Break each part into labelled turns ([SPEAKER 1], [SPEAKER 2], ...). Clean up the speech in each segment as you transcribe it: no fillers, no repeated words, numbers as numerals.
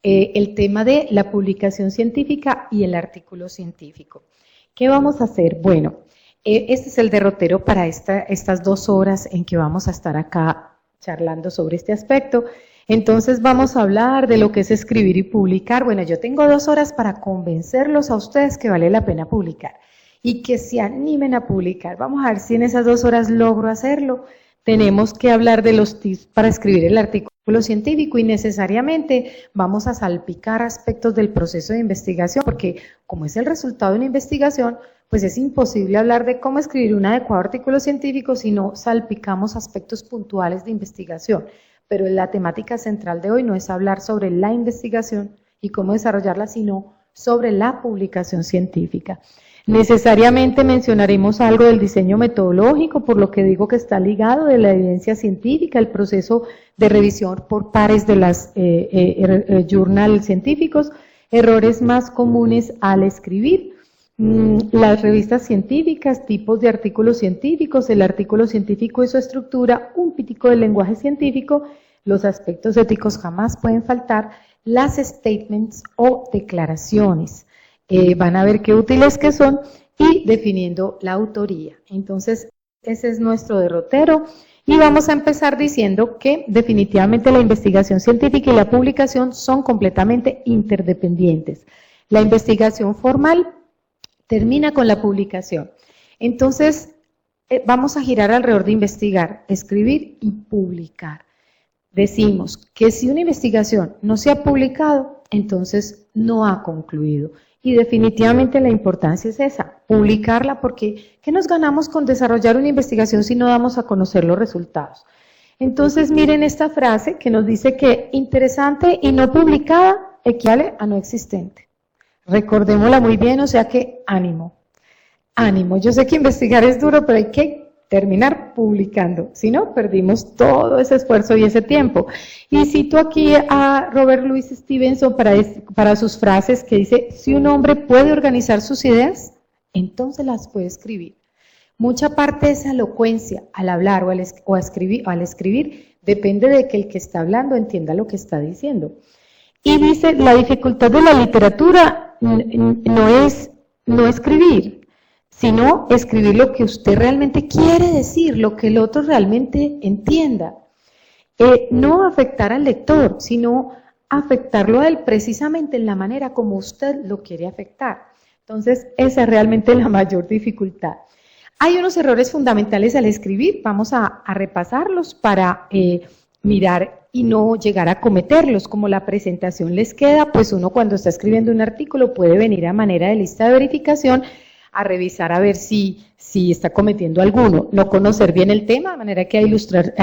[SPEAKER 1] el tema de la publicación científica y el artículo científico. ¿Qué vamos a hacer? Bueno, este es el derrotero para estas 2 horas en que vamos a estar acá charlando sobre este aspecto. Entonces vamos a hablar de lo que es escribir y publicar. Bueno, yo tengo 2 horas para convencerlos a ustedes que vale la pena publicar y que se animen a publicar. Vamos a ver si en esas 2 horas logro hacerlo. Tenemos que hablar de los tips para escribir el artículo científico y necesariamente vamos a salpicar aspectos del proceso de investigación, porque como es el resultado de una investigación, pues es imposible hablar de cómo escribir un adecuado artículo científico si no salpicamos aspectos puntuales de investigación. Pero la temática central de hoy no es hablar sobre la investigación y cómo desarrollarla, sino sobre la publicación científica. Necesariamente mencionaremos algo del diseño metodológico, por lo que digo que está ligado de la evidencia científica, el proceso de revisión por pares de las journals científicos, errores más comunes al escribir, las revistas científicas, tipos de artículos científicos, el artículo científico y su estructura, un pitico del lenguaje científico, los aspectos éticos jamás pueden faltar, las statements o declaraciones. Van a ver qué útiles que son y definiendo la autoría. Entonces, ese es nuestro derrotero y vamos a empezar diciendo que definitivamente la investigación científica y la publicación son completamente interdependientes. La investigación formal termina con la publicación. Entonces, vamos a girar alrededor de investigar, escribir y publicar. Decimos que si una investigación no se ha publicado, entonces no ha concluido. Y definitivamente la importancia es esa, publicarla, porque ¿qué nos ganamos con desarrollar una investigación si no damos a conocer los resultados? Entonces miren esta frase que nos dice que interesante y no publicada equivale a no existente. Recordémosla muy bien, o sea que ánimo, ánimo. Yo sé que investigar es duro, pero hay que terminar publicando, si no, perdimos todo ese esfuerzo y ese tiempo. Y cito aquí a Robert Louis Stevenson para sus frases que dice, si un hombre puede organizar sus ideas, entonces las puede escribir. Mucha parte de esa elocuencia al hablar o al escribir depende de que el que está hablando entienda lo que está diciendo. Y dice, la dificultad de la literatura no es no escribir, sino escribir lo que usted realmente quiere decir, lo que el otro realmente entienda. No afectar al lector, sino afectarlo a él precisamente en la manera como usted lo quiere afectar. Entonces, esa es realmente la mayor dificultad. Hay unos errores fundamentales al escribir, vamos a repasarlos para mirar y no llegar a cometerlos. Como la presentación les queda, pues uno cuando está escribiendo un artículo puede venir a manera de lista de verificación a revisar a ver si está cometiendo alguno, no conocer bien el tema, de manera que hay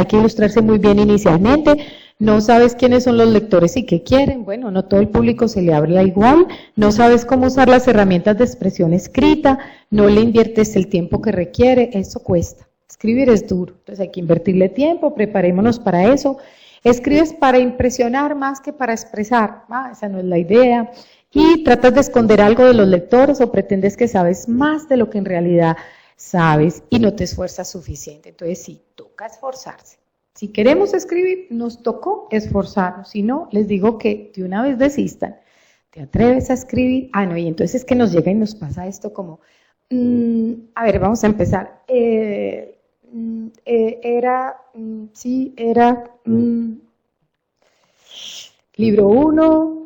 [SPEAKER 1] que ilustrarse muy bien inicialmente, no sabes quiénes son los lectores y qué quieren, bueno, no todo el público se le habla igual, no sabes cómo usar las herramientas de expresión escrita, no le inviertes el tiempo que requiere, eso cuesta, escribir es duro, entonces hay que invertirle tiempo, preparémonos para eso, escribes para impresionar más que para expresar, esa no es la idea, y tratas de esconder algo de los lectores o pretendes que sabes más de lo que en realidad sabes y no te esfuerzas suficiente. Entonces sí, toca esforzarse. Si queremos escribir, nos tocó esforzarnos. Si no, les digo que de una vez desistan. ¿Te atreves a escribir? No, y entonces es que nos llega y nos pasa esto como, a ver, vamos a empezar. Libro 1,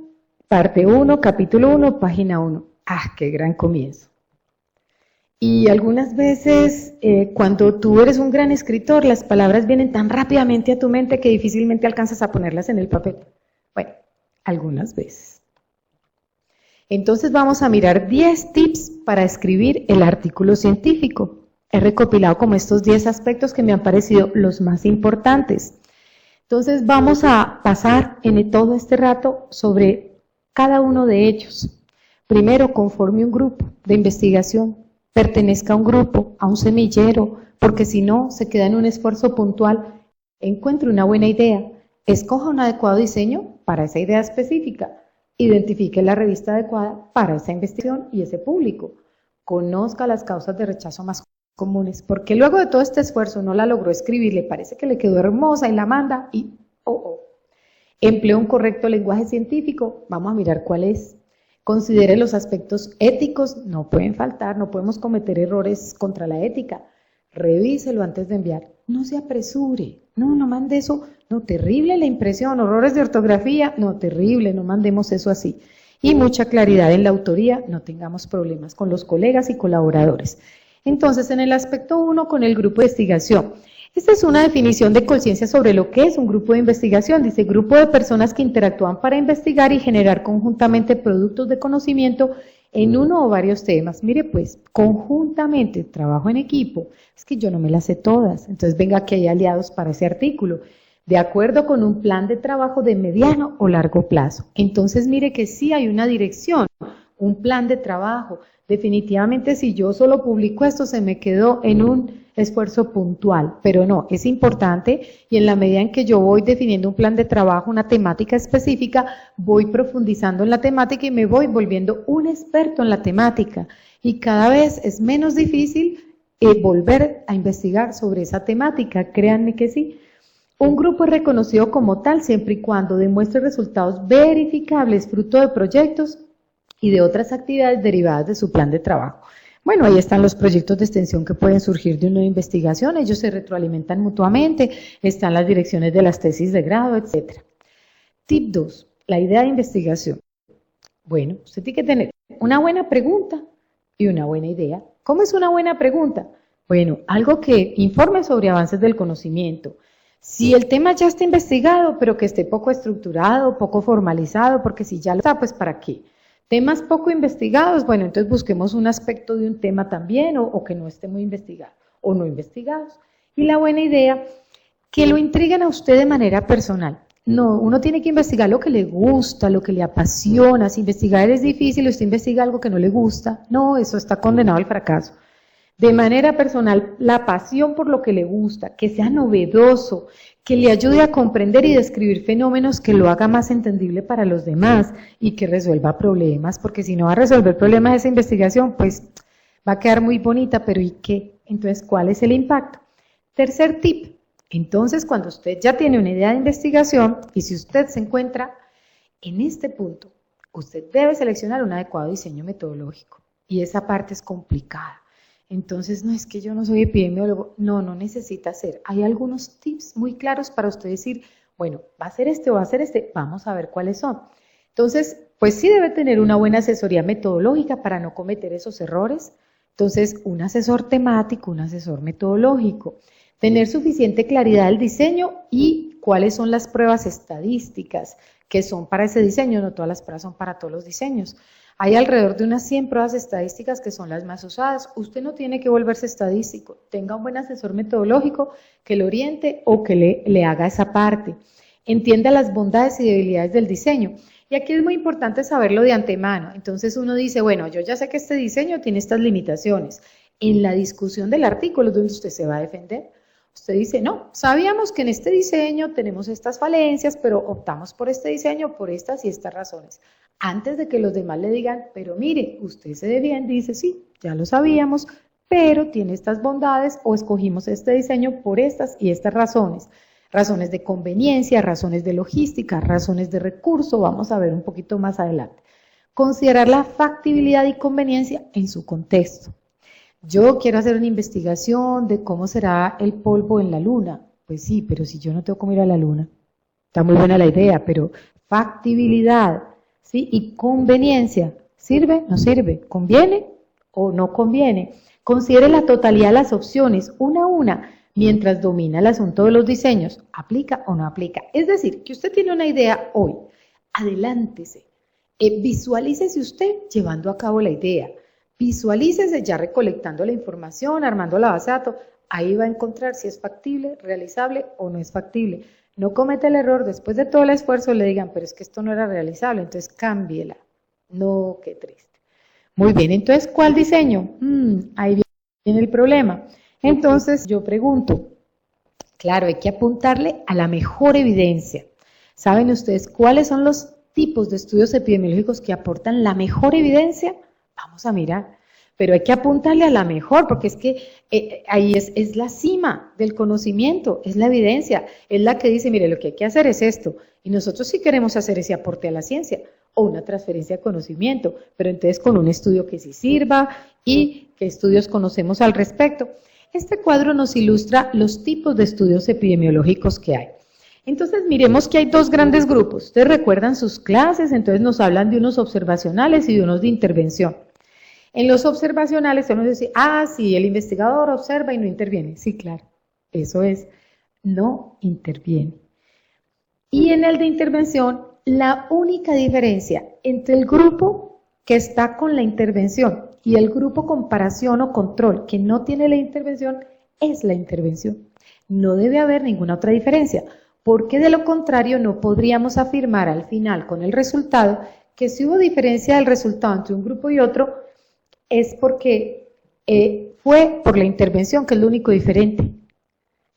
[SPEAKER 1] parte 1, capítulo 1, página 1. ¡Qué gran comienzo! Y algunas veces, cuando tú eres un gran escritor, las palabras vienen tan rápidamente a tu mente que difícilmente alcanzas a ponerlas en el papel. Bueno, algunas veces. Entonces vamos a mirar 10 tips para escribir el artículo científico. He recopilado como estos 10 aspectos que me han parecido los más importantes. Entonces vamos a pasar en todo este rato sobre cada uno de ellos. Primero, conforme un grupo de investigación, pertenezca a un grupo, a un semillero, porque si no, se queda en un esfuerzo puntual. Encuentre una buena idea, escoja un adecuado diseño para esa idea específica, identifique la revista adecuada para esa investigación y ese público, conozca las causas de rechazo más comunes, porque luego de todo este esfuerzo no la logró escribir, le parece que le quedó hermosa y la manda y Emplea un correcto lenguaje científico, vamos a mirar cuál es. Considere los aspectos éticos, no pueden faltar, no podemos cometer errores contra la ética. Revíselo antes de enviar. No se apresure, no mande eso, no, terrible la impresión, errores de ortografía, no, terrible, no mandemos eso así. Y mucha claridad en la autoría, no tengamos problemas con los colegas y colaboradores. Entonces, en el aspecto 1, con el grupo de investigación. Esta es una definición de conciencia sobre lo que es un grupo de investigación. Dice, grupo de personas que interactúan para investigar y generar conjuntamente productos de conocimiento en uno o varios temas. Mire pues, conjuntamente, trabajo en equipo. Es que yo no me las sé todas. Entonces, venga, que hay aliados para ese artículo. De acuerdo con un plan de trabajo de mediano o largo plazo. Entonces, mire que sí hay una dirección, un plan de trabajo. Definitivamente, si yo solo publico esto, se me quedó en un esfuerzo puntual, pero no, es importante y en la medida en que yo voy definiendo un plan de trabajo, una temática específica, voy profundizando en la temática y me voy volviendo un experto en la temática y cada vez es menos difícil volver a investigar sobre esa temática, créanme que sí. Un grupo es reconocido como tal siempre y cuando demuestre resultados verificables fruto de proyectos y de otras actividades derivadas de su plan de trabajo. Bueno, ahí están los proyectos de extensión que pueden surgir de una investigación, ellos se retroalimentan mutuamente, están las direcciones de las tesis de grado, etc. Tip 2, la idea de investigación. Bueno, usted tiene que tener una buena pregunta y una buena idea. ¿Cómo es una buena pregunta? Bueno, algo que informe sobre avances del conocimiento. Si el tema ya está investigado, pero que esté poco estructurado, poco formalizado, porque si ya lo está, pues ¿para qué? Temas poco investigados, bueno, entonces busquemos un aspecto de un tema también o que no esté muy investigado o no investigados. Y la buena idea, que lo intriguen a usted de manera personal. No, uno tiene que investigar lo que le gusta, lo que le apasiona. Si investigar es difícil, usted investiga algo que no le gusta, no, eso está condenado al fracaso. De manera personal, la pasión por lo que le gusta, que sea novedoso, que le ayude a comprender y describir fenómenos que lo haga más entendible para los demás y que resuelva problemas, porque si no va a resolver problemas de esa investigación, pues va a quedar muy bonita, pero ¿y qué? Entonces, ¿cuál es el impacto? Tercer tip, entonces cuando usted ya tiene una idea de investigación y si usted se encuentra en este punto, usted debe seleccionar un adecuado diseño metodológico y esa parte es complicada. Entonces, no es que yo no soy epidemiólogo, no necesita ser. Hay algunos tips muy claros para usted decir, bueno, va a ser este o va a ser este, vamos a ver cuáles son. Entonces, pues sí debe tener una buena asesoría metodológica para no cometer esos errores. Entonces, un asesor temático, un asesor metodológico. Tener suficiente claridad del diseño y cuáles son las pruebas estadísticas que son para ese diseño, no todas las pruebas son para todos los diseños. Hay alrededor de unas 100 pruebas estadísticas que son las más usadas. Usted no tiene que volverse estadístico. Tenga un buen asesor metodológico que le oriente o que le haga esa parte. Entienda las bondades y debilidades del diseño. Y aquí es muy importante saberlo de antemano. Entonces uno dice, bueno, yo ya sé que este diseño tiene estas limitaciones. En la discusión del artículo es donde usted se va a defender. Usted dice, no, sabíamos que en este diseño tenemos estas falencias, pero optamos por este diseño por estas y estas razones. Antes de que los demás le digan, pero mire, usted se ve bien, dice, sí, ya lo sabíamos, pero tiene estas bondades o escogimos este diseño por estas y estas razones. Razones de conveniencia, razones de logística, razones de recurso, vamos a ver un poquito más adelante. Considerar la factibilidad y conveniencia en su contexto. Yo quiero hacer una investigación de cómo será el polvo en la luna. Pues sí, pero si yo no tengo cómo ir a la luna. Está muy buena la idea, pero factibilidad, ¿sí? Y conveniencia. ¿Sirve? ¿No sirve? ¿Conviene o no conviene? Considere la totalidad de las opciones, una a una, mientras domina el asunto de los diseños. ¿Aplica o no aplica? Es decir, que usted tiene una idea hoy. Adelántese. Visualícese usted llevando a cabo la idea. Visualícese ya recolectando la información, armando la base de datos, ahí va a encontrar si es factible, realizable o no es factible. No cometa el error, después de todo el esfuerzo le digan, pero es que esto no era realizable, entonces cámbiela. No, qué triste. Muy bien, entonces, ¿cuál diseño? Ahí viene el problema. Entonces, yo pregunto, claro, hay que apuntarle a la mejor evidencia. ¿Saben ustedes cuáles son los tipos de estudios epidemiológicos que aportan la mejor evidencia? Vamos a mirar. pero hay que apuntarle a la mejor, porque es que ahí es la cima del conocimiento, es la evidencia, es la que dice, mire, lo que hay que hacer es esto, y nosotros sí queremos hacer ese aporte a la ciencia, o una transferencia de conocimiento, pero entonces con un estudio que sí sirva, y qué estudios conocemos al respecto. Este cuadro nos ilustra los tipos de estudios epidemiológicos que hay. Entonces miremos que hay dos grandes grupos, ustedes recuerdan sus clases, entonces nos hablan de unos observacionales y de unos de intervención. En los observacionales uno dice, sí, el investigador observa y no interviene. Sí, claro, eso es, no interviene. Y en el de intervención, la única diferencia entre el grupo que está con la intervención y el grupo comparación o control que no tiene la intervención es la intervención. No debe haber ninguna otra diferencia, porque de lo contrario no podríamos afirmar al final con el resultado que si hubo diferencia del resultado entre un grupo y otro, es porque fue por la intervención, que es lo único diferente.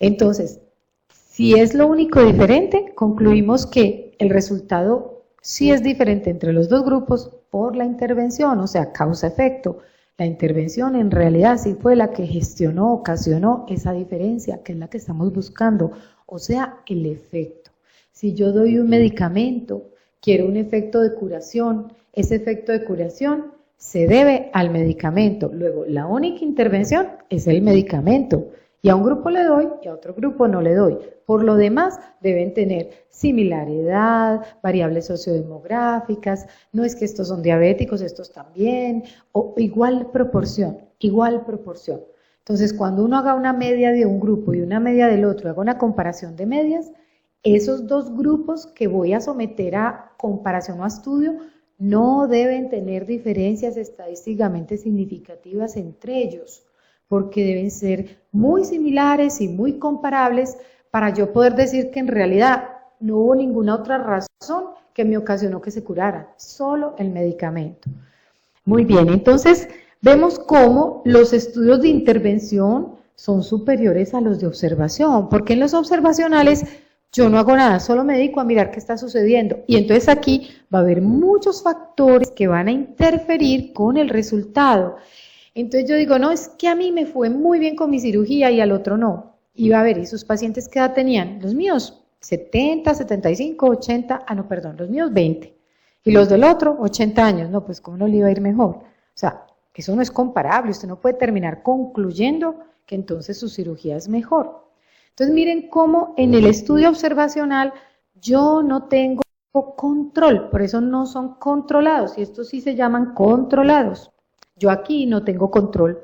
[SPEAKER 1] Entonces, si es lo único diferente, concluimos que el resultado sí es diferente entre los dos grupos por la intervención, o sea, causa-efecto. La intervención en realidad sí fue la que gestionó, ocasionó esa diferencia, que es la que estamos buscando, o sea, el efecto. Si yo doy un medicamento, quiero un efecto de curación, ese efecto de curación se debe al medicamento. Luego, la única intervención es el medicamento. Y a un grupo le doy y a otro grupo no le doy. Por lo demás, deben tener similaridad, variables sociodemográficas, no es que estos son diabéticos, estos también, o igual proporción, igual proporción. Entonces, cuando uno haga una media de un grupo y una media del otro, haga una comparación de medias, esos dos grupos que voy a someter a comparación o a estudio no deben tener diferencias estadísticamente significativas entre ellos, porque deben ser muy similares y muy comparables para yo poder decir que en realidad no hubo ninguna otra razón que me ocasionó que se curara, solo el medicamento. Muy bien, entonces vemos cómo los estudios de intervención son superiores a los de observación, porque en los observacionales yo no hago nada, solo me dedico a mirar qué está sucediendo. Y entonces aquí va a haber muchos factores que van a interferir con el resultado. Entonces yo digo, no, es que a mí me fue muy bien con mi cirugía y al otro no. Y va a ver, ¿y sus pacientes qué edad tenían? Los míos, 70, 75, 80, no, perdón, los míos 20. Y los del otro, 80 años. No, pues ¿cómo no le iba a ir mejor? O sea, eso no es comparable. Usted no puede terminar concluyendo que entonces su cirugía es mejor. Entonces miren cómo en el estudio observacional yo no tengo control, por eso no son controlados, y estos sí se llaman controlados. Yo aquí no tengo control,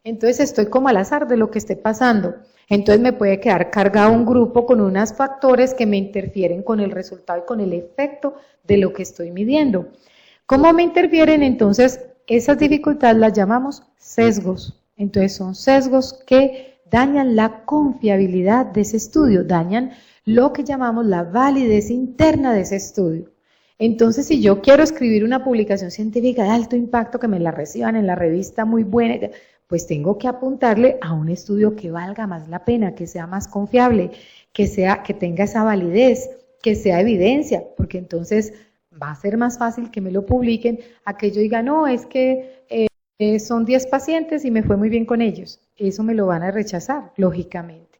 [SPEAKER 1] entonces estoy como al azar de lo que esté pasando. Entonces me puede quedar cargado un grupo con unos factores que me interfieren con el resultado y con el efecto de lo que estoy midiendo. ¿Cómo me interfieren? Entonces esas dificultades las llamamos sesgos. Entonces son sesgos que dañan la confiabilidad de ese estudio, dañan lo que llamamos la validez interna de ese estudio. Entonces, si yo quiero escribir una publicación científica de alto impacto, que me la reciban en la revista muy buena, pues tengo que apuntarle a un estudio que valga más la pena, que sea más confiable, que tenga esa validez, que sea evidencia, porque entonces va a ser más fácil que me lo publiquen a que yo diga, no, es que son 10 pacientes y me fue muy bien con ellos. Eso me lo van a rechazar, lógicamente.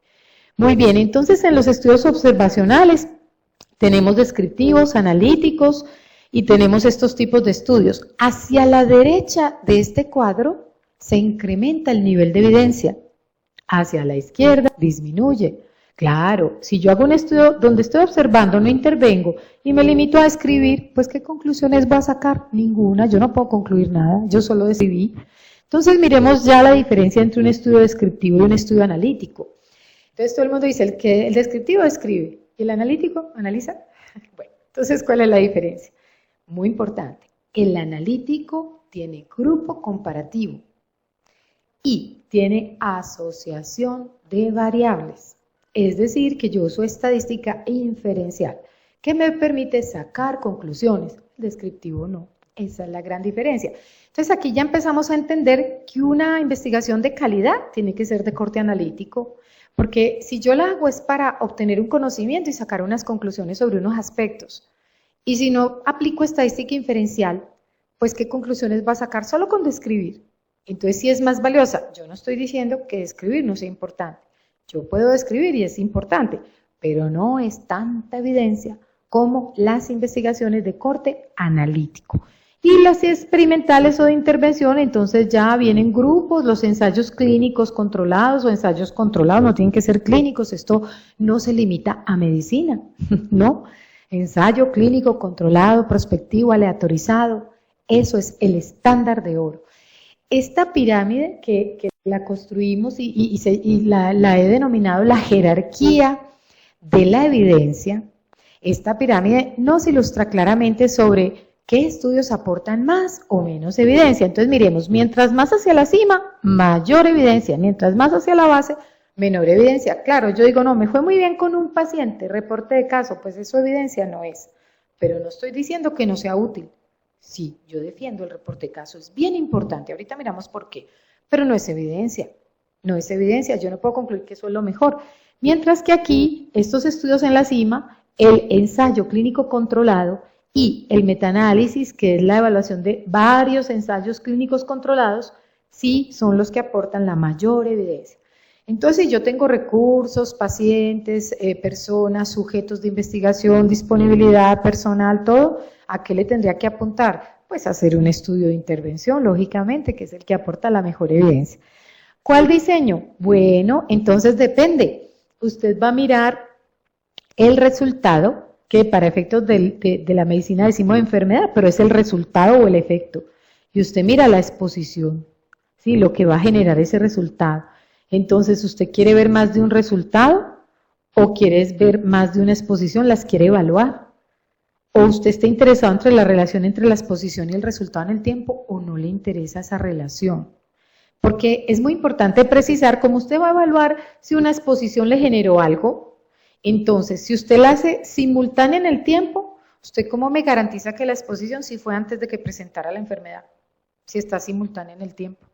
[SPEAKER 1] Muy bien, entonces en los estudios observacionales tenemos descriptivos, analíticos y tenemos estos tipos de estudios. Hacia la derecha de este cuadro se incrementa el nivel de evidencia. Hacia la izquierda disminuye. Claro, si yo hago un estudio donde estoy observando, no intervengo y me limito a escribir, pues ¿qué conclusiones voy a sacar? Ninguna, yo no puedo concluir nada, yo solo escribí. Entonces miremos ya la diferencia entre un estudio descriptivo y un estudio analítico. Entonces todo el mundo dice, el descriptivo escribe y el analítico analiza. Bueno, entonces ¿cuál es la diferencia? Muy importante, el analítico tiene grupo comparativo y tiene asociación de variables. Es decir, que yo uso estadística inferencial, que me permite sacar conclusiones. El descriptivo no. Esa es la gran diferencia. Entonces aquí ya empezamos a entender que una investigación de calidad tiene que ser de corte analítico, porque si yo la hago es para obtener un conocimiento y sacar unas conclusiones sobre unos aspectos. Y si no aplico estadística inferencial, pues ¿qué conclusiones va a sacar? Solo con describir. Entonces, sí es más valiosa. Yo no estoy diciendo que escribir no sea importante. Yo puedo escribir y es importante, pero no es tanta evidencia como las investigaciones de corte analítico. Y las experimentales o de intervención, entonces ya vienen grupos, los ensayos clínicos controlados o ensayos controlados, no tienen que ser clínicos, esto no se limita a medicina, ¿no? Ensayo clínico controlado, prospectivo, aleatorizado, eso es el estándar de oro. Esta pirámide que la construimos y la he denominado la jerarquía de la evidencia, esta pirámide nos ilustra claramente sobre qué estudios aportan más o menos evidencia. Entonces miremos, mientras más hacia la cima, mayor evidencia, mientras más hacia la base, menor evidencia. Claro, yo digo, no, me fue muy bien con un paciente, reporte de caso, pues eso evidencia no es, pero no estoy diciendo que no sea útil. Sí, yo defiendo el reporte de caso, es bien importante, ahorita miramos por qué, pero no es evidencia, no es evidencia, yo no puedo concluir que eso es lo mejor. Mientras que aquí, estos estudios en la cima, el ensayo clínico controlado y el metaanálisis, que es la evaluación de varios ensayos clínicos controlados, sí son los que aportan la mayor evidencia. Entonces, si yo tengo recursos, pacientes, personas, sujetos de investigación, disponibilidad personal, todo, ¿a qué le tendría que apuntar? Pues hacer un estudio de intervención, lógicamente, que es el que aporta la mejor evidencia. ¿Cuál diseño? Bueno, entonces depende. Usted va a mirar el resultado, que para efectos de la medicina decimos enfermedad, pero es el resultado o el efecto. Y usted mira la exposición, ¿sí? Lo que va a generar ese resultado. Entonces, ¿usted quiere ver más de un resultado o quiere ver más de una exposición? ¿Las quiere evaluar? ¿O usted está interesado entre la relación entre la exposición y el resultado en el tiempo o no le interesa esa relación? Porque es muy importante precisar cómo usted va a evaluar si una exposición le generó algo. Entonces, si usted la hace simultánea en el tiempo, ¿usted cómo me garantiza que la exposición sí fue antes de que presentara la enfermedad? Si está simultánea en el tiempo.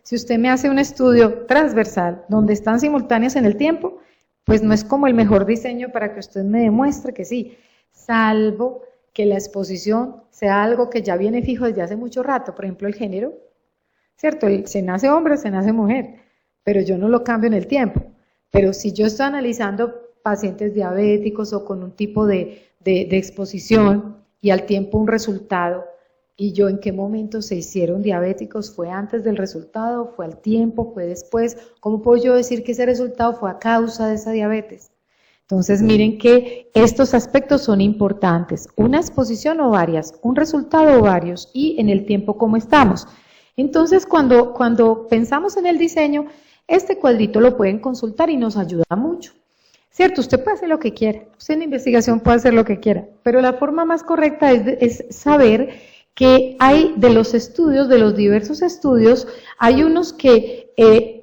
[SPEAKER 1] Si usted me hace un estudio transversal donde están simultáneos en el tiempo, pues no es como el mejor diseño para que usted me demuestre que sí, salvo que la exposición sea algo que ya viene fijo desde hace mucho rato, por ejemplo el género, ¿cierto? Se nace hombre, se nace mujer, pero yo no lo cambio en el tiempo. Pero si yo estoy analizando pacientes diabéticos o con un tipo de exposición y al tiempo un resultado, y yo en qué momento se hicieron diabéticos, ¿fue antes del resultado, fue al tiempo, fue después? ¿Cómo puedo yo decir que ese resultado fue a causa de esa diabetes? Entonces miren que estos aspectos son importantes, una exposición o varias, un resultado o varios y en el tiempo cómo estamos. Entonces cuando pensamos en el diseño, este cuadrito lo pueden consultar y nos ayuda mucho. ¿Cierto? Usted puede hacer lo que quiera, usted en investigación puede hacer lo que quiera, pero la forma más correcta es saber que hay de los estudios, de los diversos estudios, hay unos que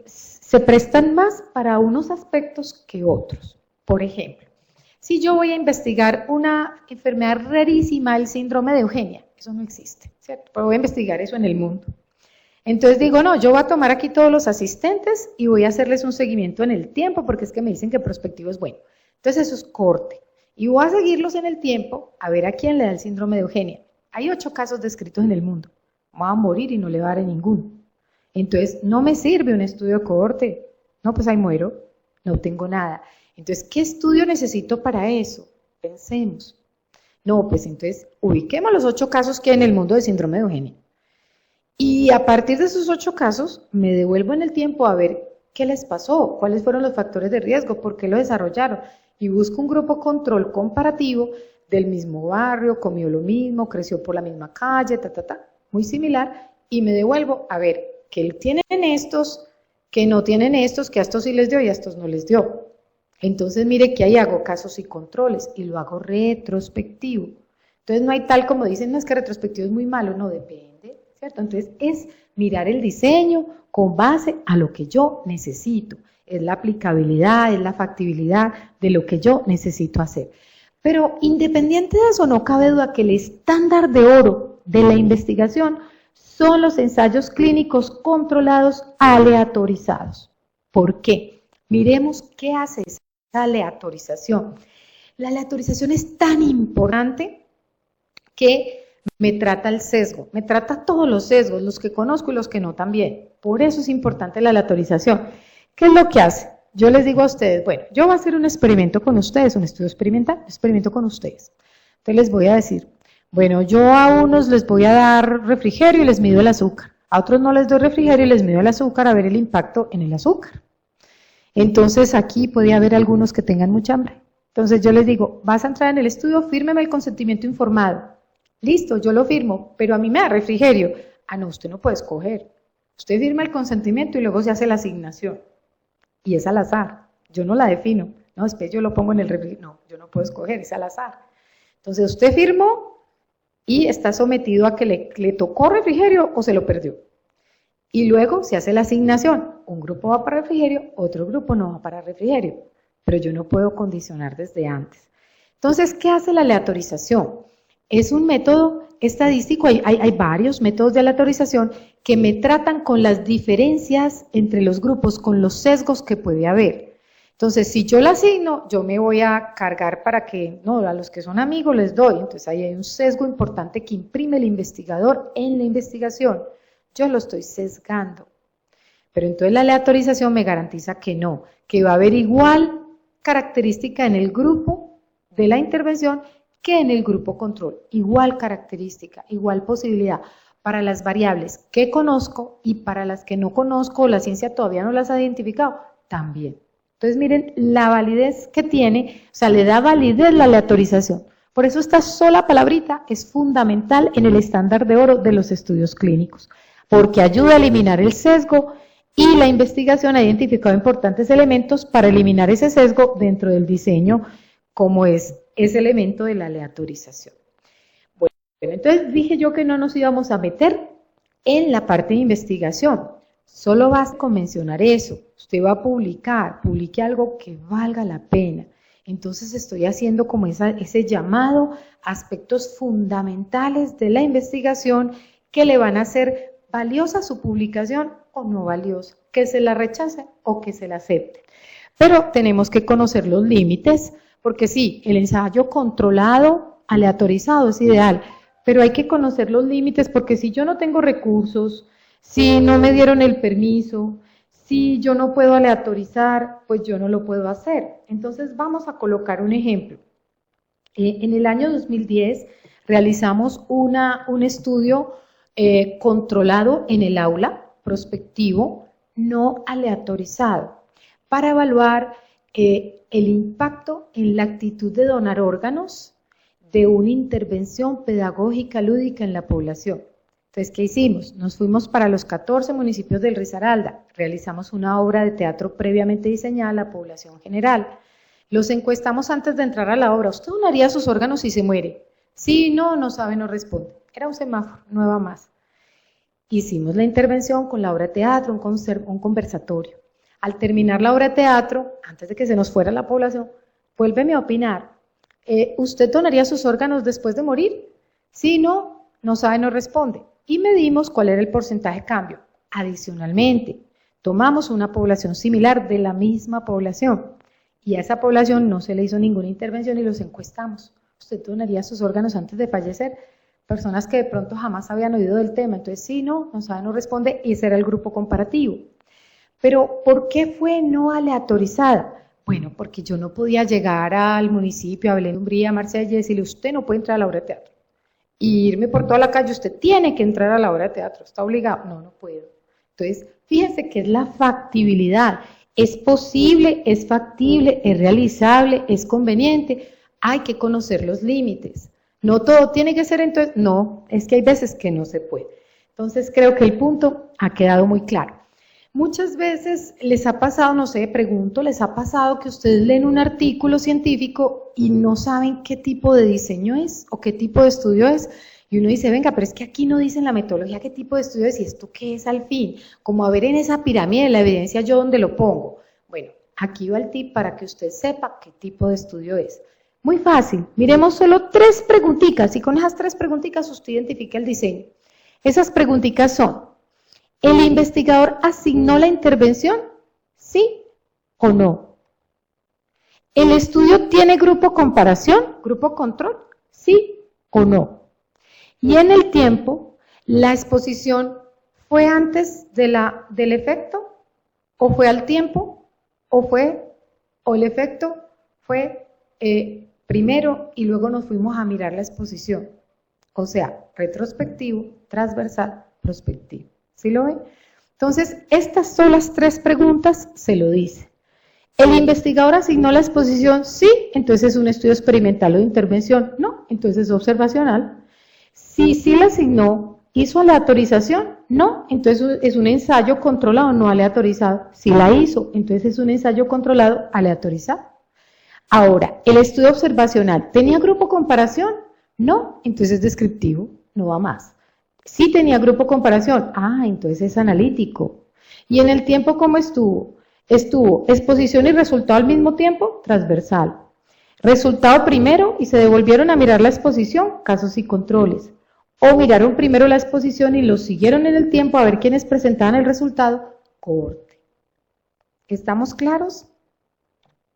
[SPEAKER 1] se prestan más para unos aspectos que otros. Por ejemplo, si yo voy a investigar una enfermedad rarísima, el síndrome de Eugenia, eso no existe, ¿cierto? Pero voy a investigar eso en el mundo. Entonces digo, no, yo voy a tomar aquí todos los asistentes y voy a hacerles un seguimiento en el tiempo, porque es que me dicen que prospectivo es bueno. Entonces eso es corte. Y voy a seguirlos en el tiempo a ver a quién le da el síndrome de Eugenia. Hay 8 casos descritos en el mundo. Voy a morir y no le va a dar ninguno. Entonces, no me sirve un estudio de cohorte. No, pues ahí muero. No tengo nada. Entonces, ¿qué estudio necesito para eso? Pensemos. No, pues entonces, ubiquemos los 8 casos que hay en el mundo de síndrome de Eugenia. Y a partir de esos 8 casos, me devuelvo en el tiempo a ver qué les pasó, cuáles fueron los factores de riesgo, por qué lo desarrollaron. Y busco un grupo control comparativo del mismo barrio, comió lo mismo, creció por la misma calle, muy similar, y me devuelvo a ver qué tienen estos, qué no tienen estos, que a estos sí les dio y a estos no les dio. Entonces mire que ahí hago casos y controles y lo hago retrospectivo. Entonces no hay tal como dicen, no es que retrospectivo es muy malo, no depende, ¿cierto? Entonces es mirar el diseño con base a lo que yo necesito, es la aplicabilidad, es la factibilidad de lo que yo necesito hacer. Pero independiente de eso, no cabe duda que el estándar de oro de la investigación son los ensayos clínicos controlados aleatorizados. ¿Por qué? Miremos qué hace esa aleatorización. La aleatorización es tan importante que me trata el sesgo, me trata todos los sesgos, los que conozco y los que no también. Por eso es importante la aleatorización. ¿Qué es lo que hace? Yo les digo a ustedes, bueno, yo voy a hacer un experimento con ustedes, un estudio experimental, un experimento con ustedes. Entonces les voy a decir, bueno, yo a unos les voy a dar refrigerio y les mido el azúcar, a otros no les doy refrigerio y les mido el azúcar a ver el impacto en el azúcar. Entonces aquí podría haber algunos que tengan mucha hambre. Entonces yo les digo, vas a entrar en el estudio, fírmeme el consentimiento informado. Listo, yo lo firmo, pero a mí me da refrigerio. Ah, no, usted no puede escoger. Usted firma el consentimiento y luego se hace la asignación. Y es al azar, yo no la defino. No, después yo lo pongo en el refrigerio. No, yo no puedo escoger, es al azar. Entonces usted firmó y está sometido a que le tocó refrigerio o se lo perdió. Y luego se hace la asignación. Un grupo va para refrigerio, otro grupo no va para refrigerio. Pero yo no puedo condicionar desde antes. Entonces, ¿qué hace la aleatorización? Es un método estadístico, hay varios métodos de aleatorización que me tratan con las diferencias entre los grupos, con los sesgos que puede haber. Entonces, si yo la asigno, yo me voy a cargar para que, no, a los que son amigos les doy. Entonces, ahí hay un sesgo importante que imprime el investigador en la investigación. Yo lo estoy sesgando. Pero entonces la aleatorización me garantiza que no, que va a haber igual característica en el grupo de la intervención que en el grupo control. Igual característica, igual posibilidad para las variables que conozco y para las que no conozco o la ciencia todavía no las ha identificado, también. Entonces miren la validez que tiene, o sea, le da validez la aleatorización. Por eso esta sola palabrita es fundamental en el estándar de oro de los estudios clínicos, porque ayuda a eliminar el sesgo y la investigación ha identificado importantes elementos para eliminar ese sesgo dentro del diseño, como es ese elemento de la aleatorización. Bueno, entonces dije yo que no nos íbamos a meter en la parte de investigación, solo basta con mencionar eso. Usted va a publicar, publique algo que valga la pena. Entonces estoy haciendo como ese llamado a aspectos fundamentales de la investigación que le van a hacer valiosa su publicación o no valiosa, que se la rechace o que se la acepte. Pero tenemos que conocer los límites, porque sí, el ensayo controlado, aleatorizado es ideal, pero hay que conocer los límites porque si yo no tengo recursos, si no me dieron el permiso, si yo no puedo aleatorizar, pues yo no lo puedo hacer. Entonces vamos a colocar un ejemplo. En el año 2010 realizamos un estudio controlado en el aula, prospectivo, no aleatorizado, para evaluar el impacto en la actitud de donar órganos de una intervención pedagógica lúdica en la población. Entonces, ¿qué hicimos? Nos fuimos para los 14 municipios del Risaralda, realizamos una obra de teatro previamente diseñada a la población general. Los encuestamos antes de entrar a la obra. ¿Usted donaría sus órganos si se muere? Sí, no, no sabe, no responde. Era un semáforo, no iba más. Hicimos la intervención con la obra de teatro, un conversatorio. Al terminar la obra de teatro, antes de que se nos fuera la población, vuélveme a opinar. ¿Usted donaría sus órganos después de morir? Sí, no, no sabe, no responde. Y medimos cuál era el porcentaje de cambio. Adicionalmente, tomamos una población similar de la misma población y a esa población no se le hizo ninguna intervención y los encuestamos. ¿Usted donaría sus órganos antes de fallecer? Personas que de pronto jamás habían oído del tema. Entonces, sí, no sabe, no responde, y ese era el grupo comparativo. Pero, ¿por qué fue no aleatorizada? Bueno, porque yo no podía llegar al municipio, a Belén Umbría, a Marsella, y decirle, usted no puede entrar a la obra de teatro. Y irme por toda la calle, usted tiene que entrar a la obra de teatro, está obligado. No, no puedo. Entonces, fíjense que es la factibilidad. Es posible, es factible, es realizable, es conveniente. Hay que conocer los límites. No todo tiene que ser entonces, no, es que hay veces que no se puede. Entonces, creo que el punto ha quedado muy claro. Muchas veces les ha pasado, no sé, pregunto, les ha pasado que ustedes leen un artículo científico y no saben qué tipo de diseño es o qué tipo de estudio es. Y uno dice, venga, pero es que aquí no dicen la metodología qué tipo de estudio es y esto qué es al fin. Como a ver en esa pirámide de la evidencia yo dónde lo pongo. Bueno, aquí va el tip para que usted sepa qué tipo de estudio es. Muy fácil, miremos solo 3 preguntitas y con esas 3 preguntitas usted identifica el diseño. Esas preguntitas son, ¿el investigador asignó la intervención? ¿Sí o no? ¿El estudio tiene grupo comparación, grupo control? ¿Sí o no? Y en el tiempo, la exposición fue antes del efecto, o fue al tiempo, o el efecto fue primero y luego nos fuimos a mirar la exposición. O sea, retrospectivo, transversal, prospectivo. ¿Sí lo ven? Entonces, estas son las 3 preguntas, se lo dice. ¿El investigador asignó la exposición? Sí, entonces es un estudio experimental o de intervención. No, entonces es observacional. Si sí la asignó, ¿hizo aleatorización? No, entonces es un ensayo controlado, no aleatorizado. Si la hizo, entonces es un ensayo controlado, aleatorizado. Ahora, ¿el estudio observacional tenía grupo comparación? No, entonces es descriptivo, no va más. Sí tenía grupo comparación, entonces es analítico. ¿Y en el tiempo cómo estuvo? Estuvo exposición y resultado al mismo tiempo, transversal. Resultado primero y se devolvieron a mirar la exposición, casos y controles. O miraron primero la exposición y lo siguieron en el tiempo a ver quiénes presentaban el resultado, corte. ¿Estamos claros?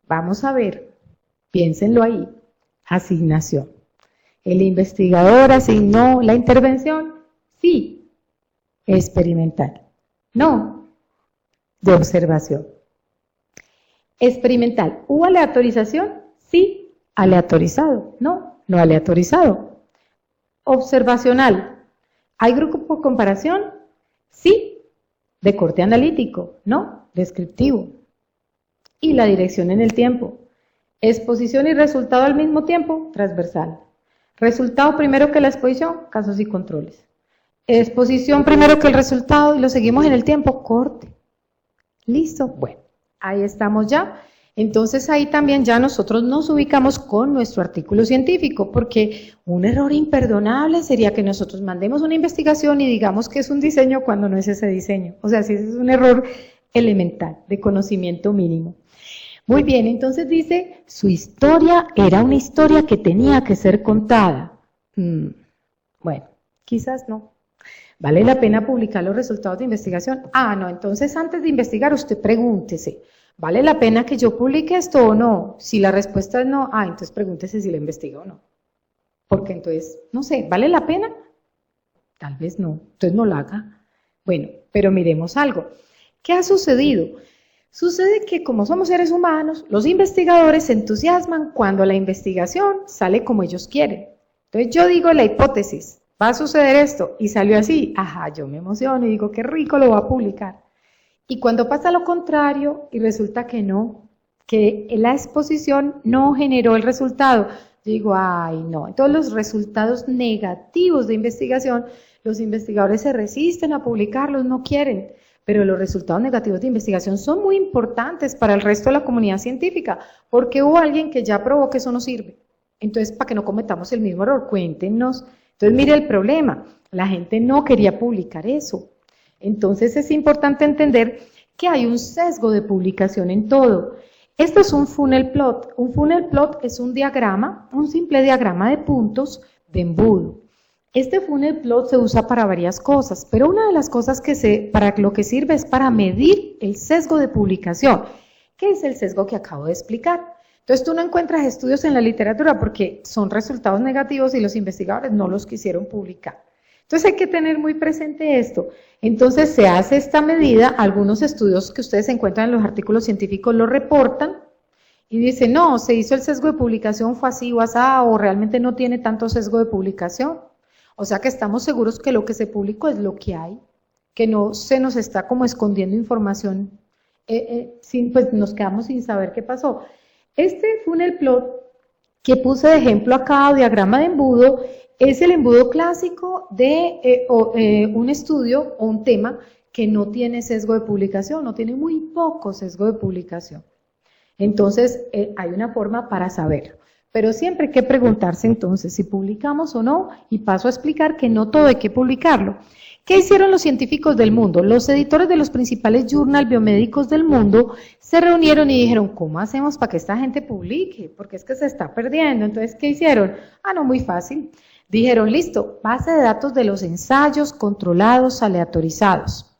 [SPEAKER 1] Vamos a ver, piénsenlo ahí, asignación. ¿El investigador asignó la intervención? Sí, experimental. No, de observación. Experimental, ¿hubo aleatorización? Sí, aleatorizado. No, no aleatorizado. Observacional, ¿hay grupo por comparación? Sí, de corte analítico. No, descriptivo. Y la dirección en el tiempo. Exposición y resultado al mismo tiempo, transversal. Resultado primero que la exposición, casos y controles. Exposición primero que el resultado y lo seguimos en el tiempo, corte. ¿Listo? Bueno, ahí estamos ya. Entonces ahí también ya nosotros nos ubicamos con nuestro artículo científico, porque un error imperdonable sería que nosotros mandemos una investigación y digamos que es un diseño cuando no es ese diseño. O sea, si ese es un error elemental, de conocimiento mínimo. Muy bien, entonces dice, su historia era una historia que tenía que ser contada. Bueno, quizás no. ¿Vale la pena publicar los resultados de investigación? No, entonces antes de investigar usted pregúntese, ¿vale la pena que yo publique esto o no? Si la respuesta es no, entonces pregúntese si la investigo o no. Porque entonces, no sé, ¿vale la pena? Tal vez no, entonces no la haga. Bueno, pero miremos algo. ¿Qué ha sucedido? Sucede que como somos seres humanos, los investigadores se entusiasman cuando la investigación sale como ellos quieren. Entonces yo digo la hipótesis, va a suceder esto, y salió así, yo me emociono y digo, qué rico, lo voy a publicar. Y cuando pasa lo contrario y resulta que no, que la exposición no generó el resultado, yo digo, no. Entonces los resultados negativos de investigación, los investigadores se resisten a publicarlos, no quieren. Pero los resultados negativos de investigación son muy importantes para el resto de la comunidad científica, porque hubo alguien que ya probó que eso no sirve. Entonces, para que no cometamos el mismo error, cuéntenos. Entonces, mire el problema, la gente no quería publicar eso. Entonces, es importante entender que hay un sesgo de publicación en todo. Esto es un funnel plot. Un funnel plot es un diagrama, un simple diagrama de puntos de embudo. Este funnel plot se usa para varias cosas, pero una de las cosas para lo que sirve es para medir el sesgo de publicación. ¿Qué es el sesgo que acabo de explicar? Entonces tú no encuentras estudios en la literatura porque son resultados negativos y los investigadores no los quisieron publicar. Entonces hay que tener muy presente esto. Entonces se hace esta medida, algunos estudios que ustedes encuentran en los artículos científicos lo reportan y dicen, no, se hizo el sesgo de publicación, fue así o asá, o realmente no tiene tanto sesgo de publicación. O sea que estamos seguros que lo que se publicó es lo que hay, que no se nos está como escondiendo información, pues nos quedamos sin saber qué pasó. Este funnel plot que puse de ejemplo acá, o diagrama de embudo, es el embudo clásico de un estudio o un tema que no tiene sesgo de publicación, no tiene muy poco sesgo de publicación. Entonces, hay una forma para saberlo. Pero siempre hay que preguntarse entonces si publicamos o no, y paso a explicar que no todo hay que publicarlo. ¿Qué hicieron los científicos del mundo? Los editores de los principales journals biomédicos del mundo se reunieron y dijeron, ¿cómo hacemos para que esta gente publique? Porque es que se está perdiendo. Entonces, ¿qué hicieron? No, muy fácil. Dijeron, listo, base de datos de los ensayos controlados, aleatorizados.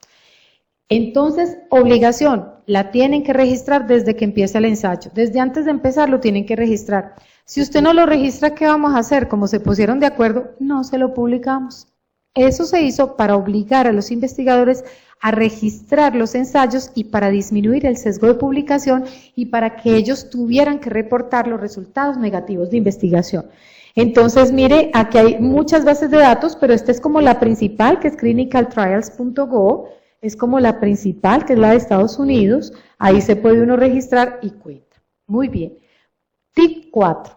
[SPEAKER 1] Entonces, obligación, la tienen que registrar desde que empieza el ensayo. Desde antes de empezar lo tienen que registrar. Si usted no lo registra, ¿qué vamos a hacer? Como se pusieron de acuerdo, no se lo publicamos. Eso se hizo para obligar a los investigadores a registrar los ensayos y para disminuir el sesgo de publicación y para que ellos tuvieran que reportar los resultados negativos de investigación. Entonces, mire, aquí hay muchas bases de datos, pero esta es como la principal, que es clinicaltrials.gov, es como la principal, que es la de Estados Unidos, ahí se puede uno registrar y cuenta. Muy bien. Tip 4,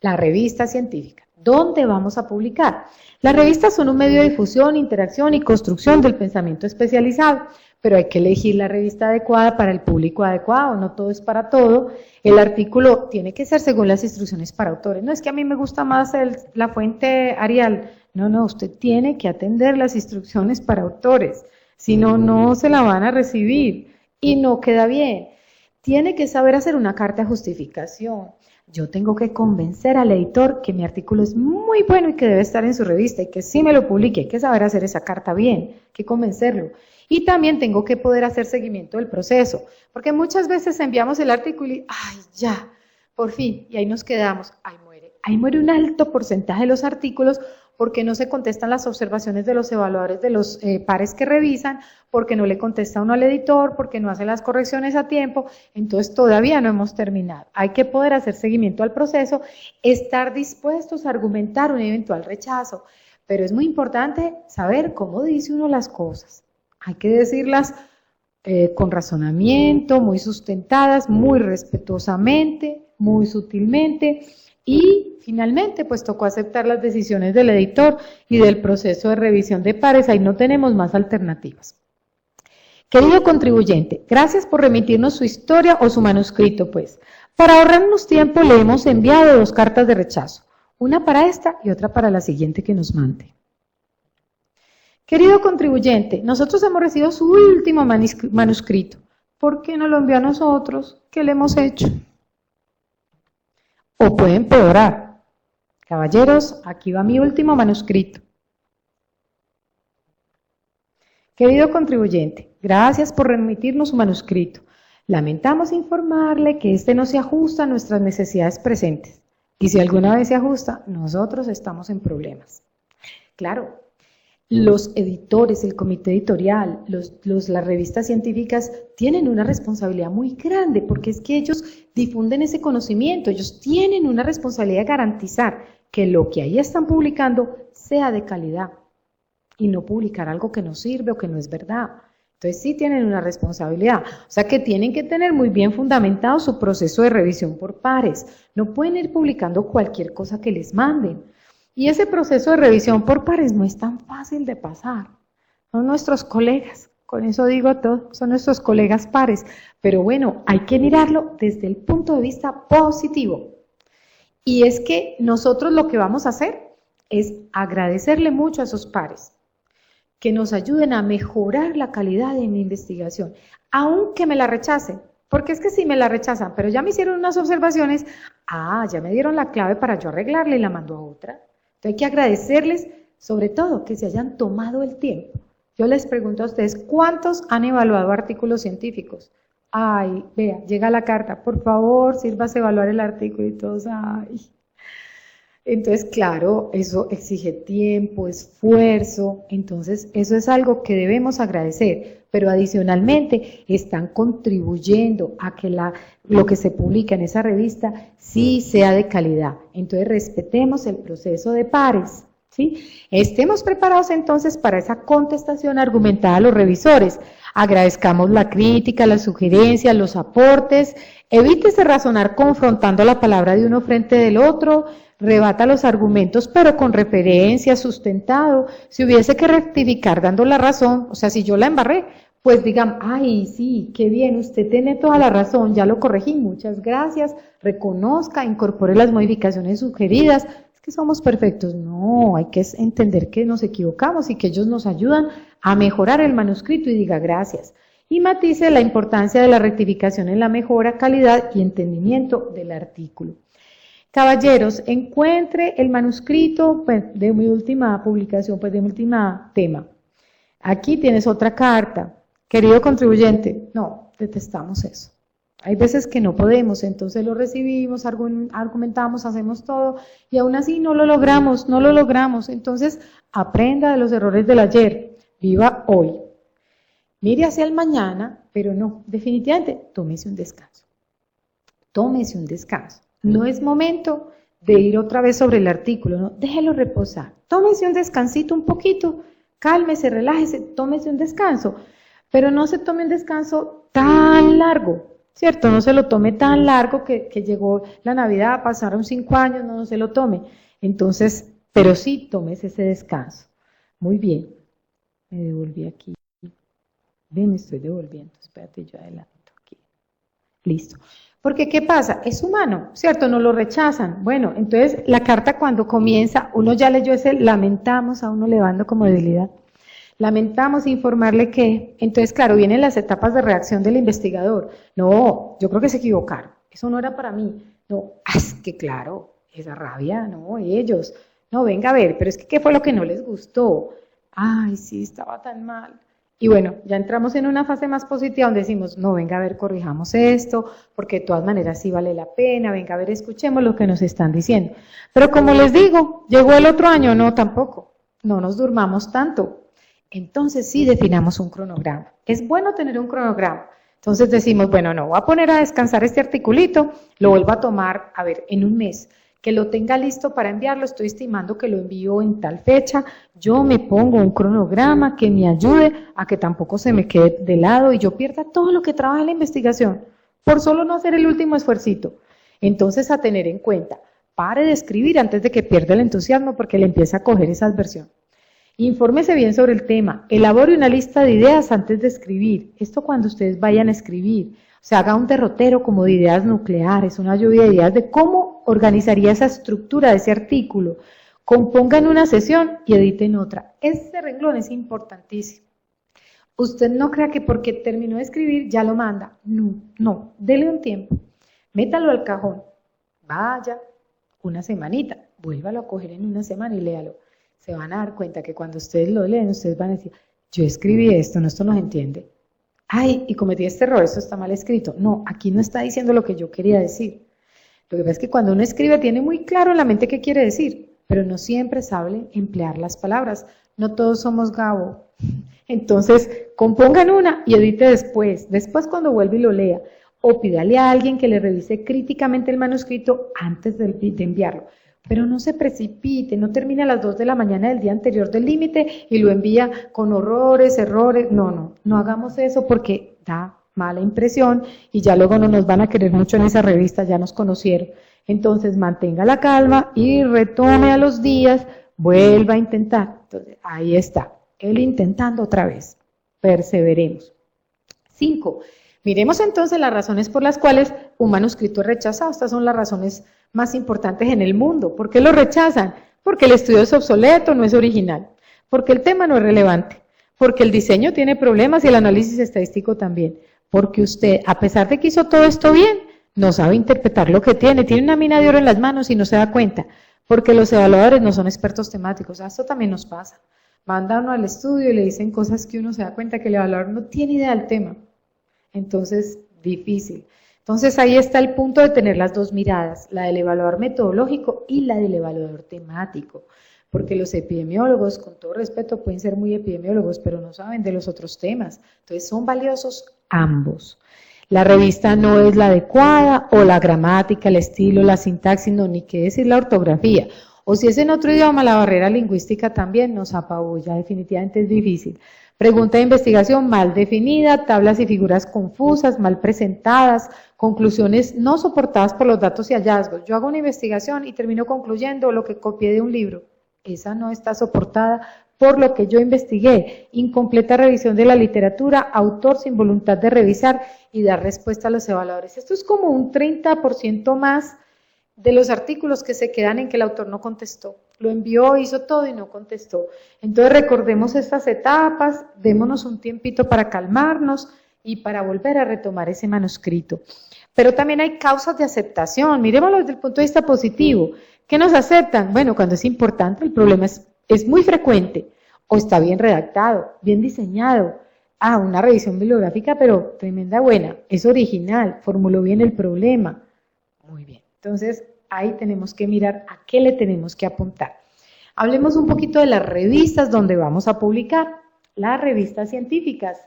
[SPEAKER 1] la revista científica. ¿Dónde vamos a publicar? Las revistas son un medio de difusión, interacción y construcción del pensamiento especializado, pero hay que elegir la revista adecuada para el público adecuado, no todo es para todo. El artículo tiene que ser según las instrucciones para autores. No es que a mí me gusta más la fuente Arial. No, usted tiene que atender las instrucciones para autores, si no, no se la van a recibir y no queda bien. Tiene que saber hacer una carta de justificación. Yo tengo que convencer al editor que mi artículo es muy bueno y que debe estar en su revista y que sí me lo publique. Hay que saber hacer esa carta bien, hay que convencerlo. Y también tengo que poder hacer seguimiento del proceso, porque muchas veces enviamos el artículo y ¡ay, ya! Por fin, y ahí nos quedamos, ahí muere. Ahí muere un alto porcentaje de los artículos porque no se contestan las observaciones de los evaluadores de los pares que revisan, porque no le contesta uno al editor, porque no hace las correcciones a tiempo, entonces todavía no hemos terminado. Hay que poder hacer seguimiento al proceso, estar dispuestos a argumentar un eventual rechazo, pero es muy importante saber cómo dice uno las cosas. Hay que decirlas con razonamiento, muy sustentadas, muy respetuosamente, muy sutilmente, y finalmente pues tocó aceptar las decisiones del editor y del proceso de revisión de pares, ahí no tenemos más alternativas. Querido contribuyente, gracias por remitirnos su historia o su manuscrito pues. Para ahorrarnos tiempo le hemos enviado 2 cartas de rechazo, una para esta y otra para la siguiente que nos mande. Querido contribuyente, nosotros hemos recibido su último manuscrito. ¿Por qué no lo envió a nosotros? ¿Qué le hemos hecho? O puede empeorar. Caballeros, aquí va mi último manuscrito. Querido contribuyente, gracias por remitirnos su manuscrito. Lamentamos informarle que este no se ajusta a nuestras necesidades presentes. Y si alguna vez se ajusta, nosotros estamos en problemas. Claro, los editores, el comité editorial, las revistas científicas tienen una responsabilidad muy grande porque es que ellos difunden ese conocimiento, ellos tienen una responsabilidad de garantizar que lo que ahí están publicando sea de calidad y no publicar algo que no sirve o que no es verdad. Entonces sí tienen una responsabilidad, o sea que tienen que tener muy bien fundamentado su proceso de revisión por pares, no pueden ir publicando cualquier cosa que les manden. Y ese proceso de revisión por pares no es tan fácil de pasar. Son nuestros colegas, con eso digo todo, son nuestros colegas pares. Pero bueno, hay que mirarlo desde el punto de vista positivo. Y es que nosotros lo que vamos a hacer es agradecerle mucho a esos pares, que nos ayuden a mejorar la calidad de mi investigación, aunque me la rechacen. Porque es que si me la rechazan, pero ya me hicieron unas observaciones, ya me dieron la clave para yo arreglarla y la mando a otra. Entonces hay que agradecerles, sobre todo, que se hayan tomado el tiempo. Yo les pregunto a ustedes, ¿cuántos han evaluado artículos científicos? Ay, vea, llega la carta, por favor, sírvase a evaluar el artículo y todos, ay. Entonces, claro, eso exige tiempo, esfuerzo, entonces eso es algo que debemos agradecer, pero adicionalmente están contribuyendo a que lo que se publica en esa revista sí sea de calidad. Entonces, respetemos el proceso de pares, ¿sí? Estemos preparados entonces para esa contestación argumentada a los revisores. Agradezcamos la crítica, las sugerencias, los aportes, evítese razonar confrontando la palabra de uno frente del otro, rebata los argumentos, pero con referencia, sustentado. Si hubiese que rectificar dando la razón, o sea, si yo la embarré, pues digan, ay, sí, qué bien, usted tiene toda la razón, ya lo corregí, muchas gracias, reconozca, incorpore las modificaciones sugeridas. Es que somos perfectos. No, hay que entender que nos equivocamos y que ellos nos ayudan a mejorar el manuscrito y diga gracias. Y matice la importancia de la rectificación en la mejora, calidad y entendimiento del artículo. Caballeros, encuentre el manuscrito de mi última publicación, de mi última tema. Aquí tienes otra carta. Querido contribuyente, no, Detestamos eso. Hay veces que no podemos, entonces lo recibimos, argumentamos, hacemos todo y aún así no lo logramos. Entonces aprenda de los errores del ayer, viva hoy. Mire hacia el mañana, pero no, definitivamente tómese un descanso. Tómese un descanso. No es momento de ir otra vez sobre el artículo, ¿no? Déjelo reposar. Tómese un descansito un poquito, cálmese, relájese, tómese un descanso. Pero no se tome un descanso tan largo, ¿cierto? No se lo tome tan largo que llegó la Navidad, pasaron 5 años, no se lo tome. Entonces, pero sí, tómese ese descanso. Muy bien. Me devolví aquí. Bien, me estoy devolviendo. Espérate, yo adelanto aquí. Listo. Porque, ¿qué pasa? Es humano, ¿cierto? No lo rechazan. Bueno, entonces, la carta cuando comienza, uno ya leyó ese lamentamos, a uno le va dando como debilidad. Lamentamos informarle que, entonces, claro, vienen las etapas de reacción del investigador. No, yo creo que se equivocaron. Eso no era para mí. No, es que claro, esa rabia, no, ellos. No, venga a ver, pero es que, ¿qué fue lo que no les gustó? Ay, sí, estaba tan mal. Y bueno, ya entramos en una fase más positiva donde decimos, no, venga a ver, corrijamos esto, porque de todas maneras sí vale la pena, venga a ver, escuchemos lo que nos están diciendo. Pero como les digo, llegó el otro año, no, tampoco, no nos durmamos tanto. Entonces sí definamos un cronograma. Es bueno tener un cronograma. Entonces decimos, bueno, no, voy a poner a descansar este articulito, lo vuelvo a tomar, a ver, en un mes. Que lo tenga listo para enviarlo, estoy estimando que lo envío en tal fecha, yo me pongo un cronograma que me ayude a que tampoco se me quede de lado y yo pierda todo lo que trabaja en la investigación, por solo no hacer el último esfuercito. Entonces, a tener en cuenta, pare de escribir antes de que pierda el entusiasmo porque le empieza a coger esa adversión. Infórmese bien sobre el tema, elabore una lista de ideas antes de escribir, esto cuando ustedes vayan a escribir. O sea, haga un derrotero como de ideas nucleares, una lluvia de ideas de cómo organizaría esa estructura de ese artículo. Compongan una sesión y editen otra. Este renglón es importantísimo. Usted no crea que porque terminó de escribir ya lo manda. No, no, dele un tiempo. Métalo al cajón. Vaya, una semanita. Vuélvalo a coger en una semana y léalo. Se van a dar cuenta que cuando ustedes lo leen, ustedes van a decir, yo escribí esto, no, esto no se entiende. Ay, y cometí este error, esto está mal escrito. No, aquí no está diciendo lo que yo quería decir. Lo que pasa es que cuando uno escribe tiene muy claro en la mente qué quiere decir, pero no siempre sabe emplear las palabras. No todos somos Gabo. Entonces, compongan una y edite después. Después cuando vuelva y lo lea. O pídale a alguien que le revise críticamente el manuscrito antes de enviarlo. Pero no se precipite, no termine a las 2 de la mañana del día anterior del límite y lo envía con horrores, errores. No hagamos eso porque da mala impresión y ya luego no nos van a querer mucho en esa revista, ya nos conocieron. Entonces mantenga la calma y retome a los días, vuelva a intentar. Entonces ahí está, él intentando otra vez. Perseveremos. 5. Miremos entonces las razones por las cuales un manuscrito es rechazado. Estas son las razones más importantes en el mundo. ¿Por qué lo rechazan? Porque el estudio es obsoleto, no es original. Porque el tema no es relevante. Porque el diseño tiene problemas y el análisis estadístico también. Porque usted, a pesar de que hizo todo esto bien, no sabe interpretar lo que tiene. Tiene una mina de oro en las manos y no se da cuenta. Porque los evaluadores no son expertos temáticos. Esto también nos pasa. Manda uno al estudio y le dicen cosas que uno se da cuenta que el evaluador no tiene idea del tema. Entonces, difícil. Entonces, ahí está el punto de tener las dos miradas, la del evaluador metodológico y la del evaluador temático, porque los epidemiólogos, con todo respeto, pueden ser muy epidemiólogos, pero no saben de los otros temas. Entonces, son valiosos ambos. La revista no es la adecuada, o la gramática, el estilo, la sintaxis, no, ni qué decir la ortografía. O si es en otro idioma, la barrera lingüística también nos apabulla, definitivamente es difícil. Pregunta de investigación mal definida, tablas y figuras confusas, mal presentadas, conclusiones no soportadas por los datos y hallazgos. Yo hago una investigación y termino concluyendo lo que copié de un libro. Esa no está soportada por lo que yo investigué. Incompleta revisión de la literatura, autor sin voluntad de revisar y dar respuesta a los evaluadores. Esto es como un 30% más de los artículos que se quedan en que el autor no contestó. Lo envió, hizo todo y no contestó. Entonces recordemos estas etapas, démonos un tiempito para calmarnos y para volver a retomar ese manuscrito. Pero también hay causas de aceptación, miremoslo desde el punto de vista positivo. ¿Qué nos aceptan? Bueno, cuando es importante, el problema es muy frecuente, o está bien redactado, bien diseñado, Ah, una revisión bibliográfica, pero tremenda buena, es original, formuló bien el problema. Muy bien, entonces ahí tenemos que mirar a qué le tenemos que apuntar. Hablemos un poquito de las revistas donde vamos a publicar, las revistas científicas.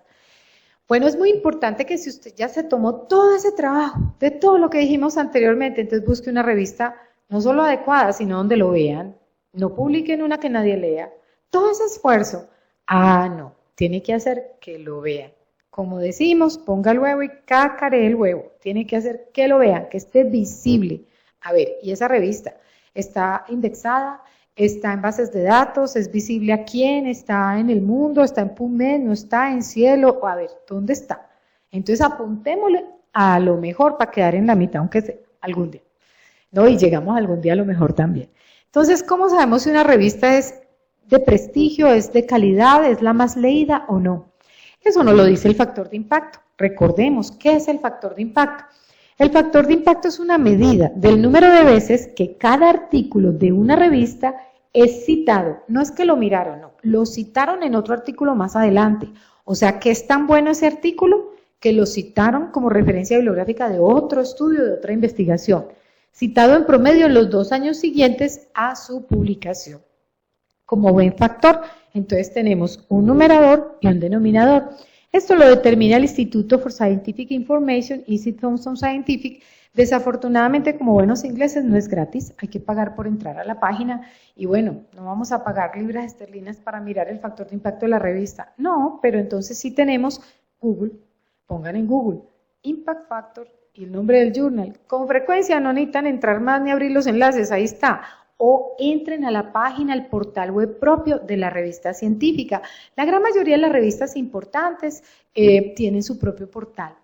[SPEAKER 1] Bueno, es muy importante que si usted ya se tomó todo ese trabajo, de todo lo que dijimos anteriormente, entonces busque una revista no solo adecuada, sino donde lo vean. No publique en una que nadie lea. Todo ese esfuerzo, no, tiene que hacer que lo vean. Como decimos, ponga el huevo y cacaree el huevo. Tiene que hacer que lo vean, que esté visible. A ver, ¿y esa revista está indexada? ¿Está en bases de datos? ¿Es visible a quién? ¿Está en el mundo? ¿Está en PubMed? ¿No está en Cielo? A ver, ¿dónde está? Entonces apuntémosle a lo mejor para quedar en la mitad, aunque sea algún día. ¿No? Y llegamos algún día a lo mejor también. Entonces, ¿cómo sabemos si una revista es de prestigio, es de calidad, es la más leída o no? Eso nos lo dice el factor de impacto. Recordemos, ¿qué es el factor de impacto? El factor de impacto es una medida del número de veces que cada artículo de una revista es citado. No es que lo miraron, no, lo citaron en otro artículo más adelante. O sea, que es tan bueno ese artículo que lo citaron como referencia bibliográfica de otro estudio, de otra investigación. Citado en promedio en los 2 años siguientes a su publicación. Como buen factor, entonces tenemos un numerador y un denominador. Esto lo determina el Instituto for Scientific Information, Easy Thomson Scientific. Desafortunadamente, como buenos ingleses, no es gratis, hay que pagar por entrar a la página. Y bueno, no vamos a pagar libras esterlinas para mirar el factor de impacto de la revista. No, pero entonces sí tenemos Google, pongan en Google, Impact Factor y el nombre del journal. Con frecuencia no necesitan entrar más ni abrir los enlaces, ahí está. O entren a la página, al portal web propio de la revista científica. La gran mayoría de las revistas importantes tienen su propio portal.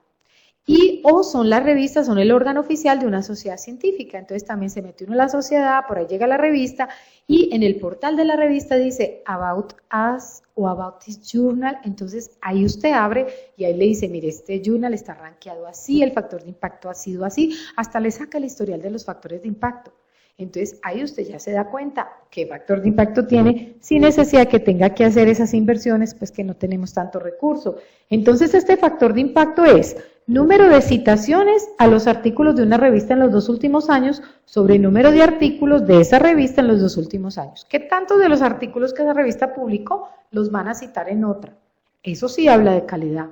[SPEAKER 1] O son las revistas, son el órgano oficial de una sociedad científica. Entonces también se mete uno en la sociedad, por ahí llega la revista y en el portal de la revista dice About Us o About This Journal. Entonces ahí usted abre y ahí le dice, mire, este journal está rankeado así, el factor de impacto ha sido así, hasta le saca el historial de los factores de impacto. Entonces, ahí usted ya se da cuenta qué factor de impacto tiene, sin necesidad de que tenga que hacer esas inversiones, pues que no tenemos tanto recurso. Entonces, este factor de impacto es número de citaciones a los artículos de una revista en los 2 últimos años sobre el número de artículos de esa revista en los 2 últimos años. ¿Qué tantos de los artículos que esa revista publicó los van a citar en otra? Eso sí habla de calidad.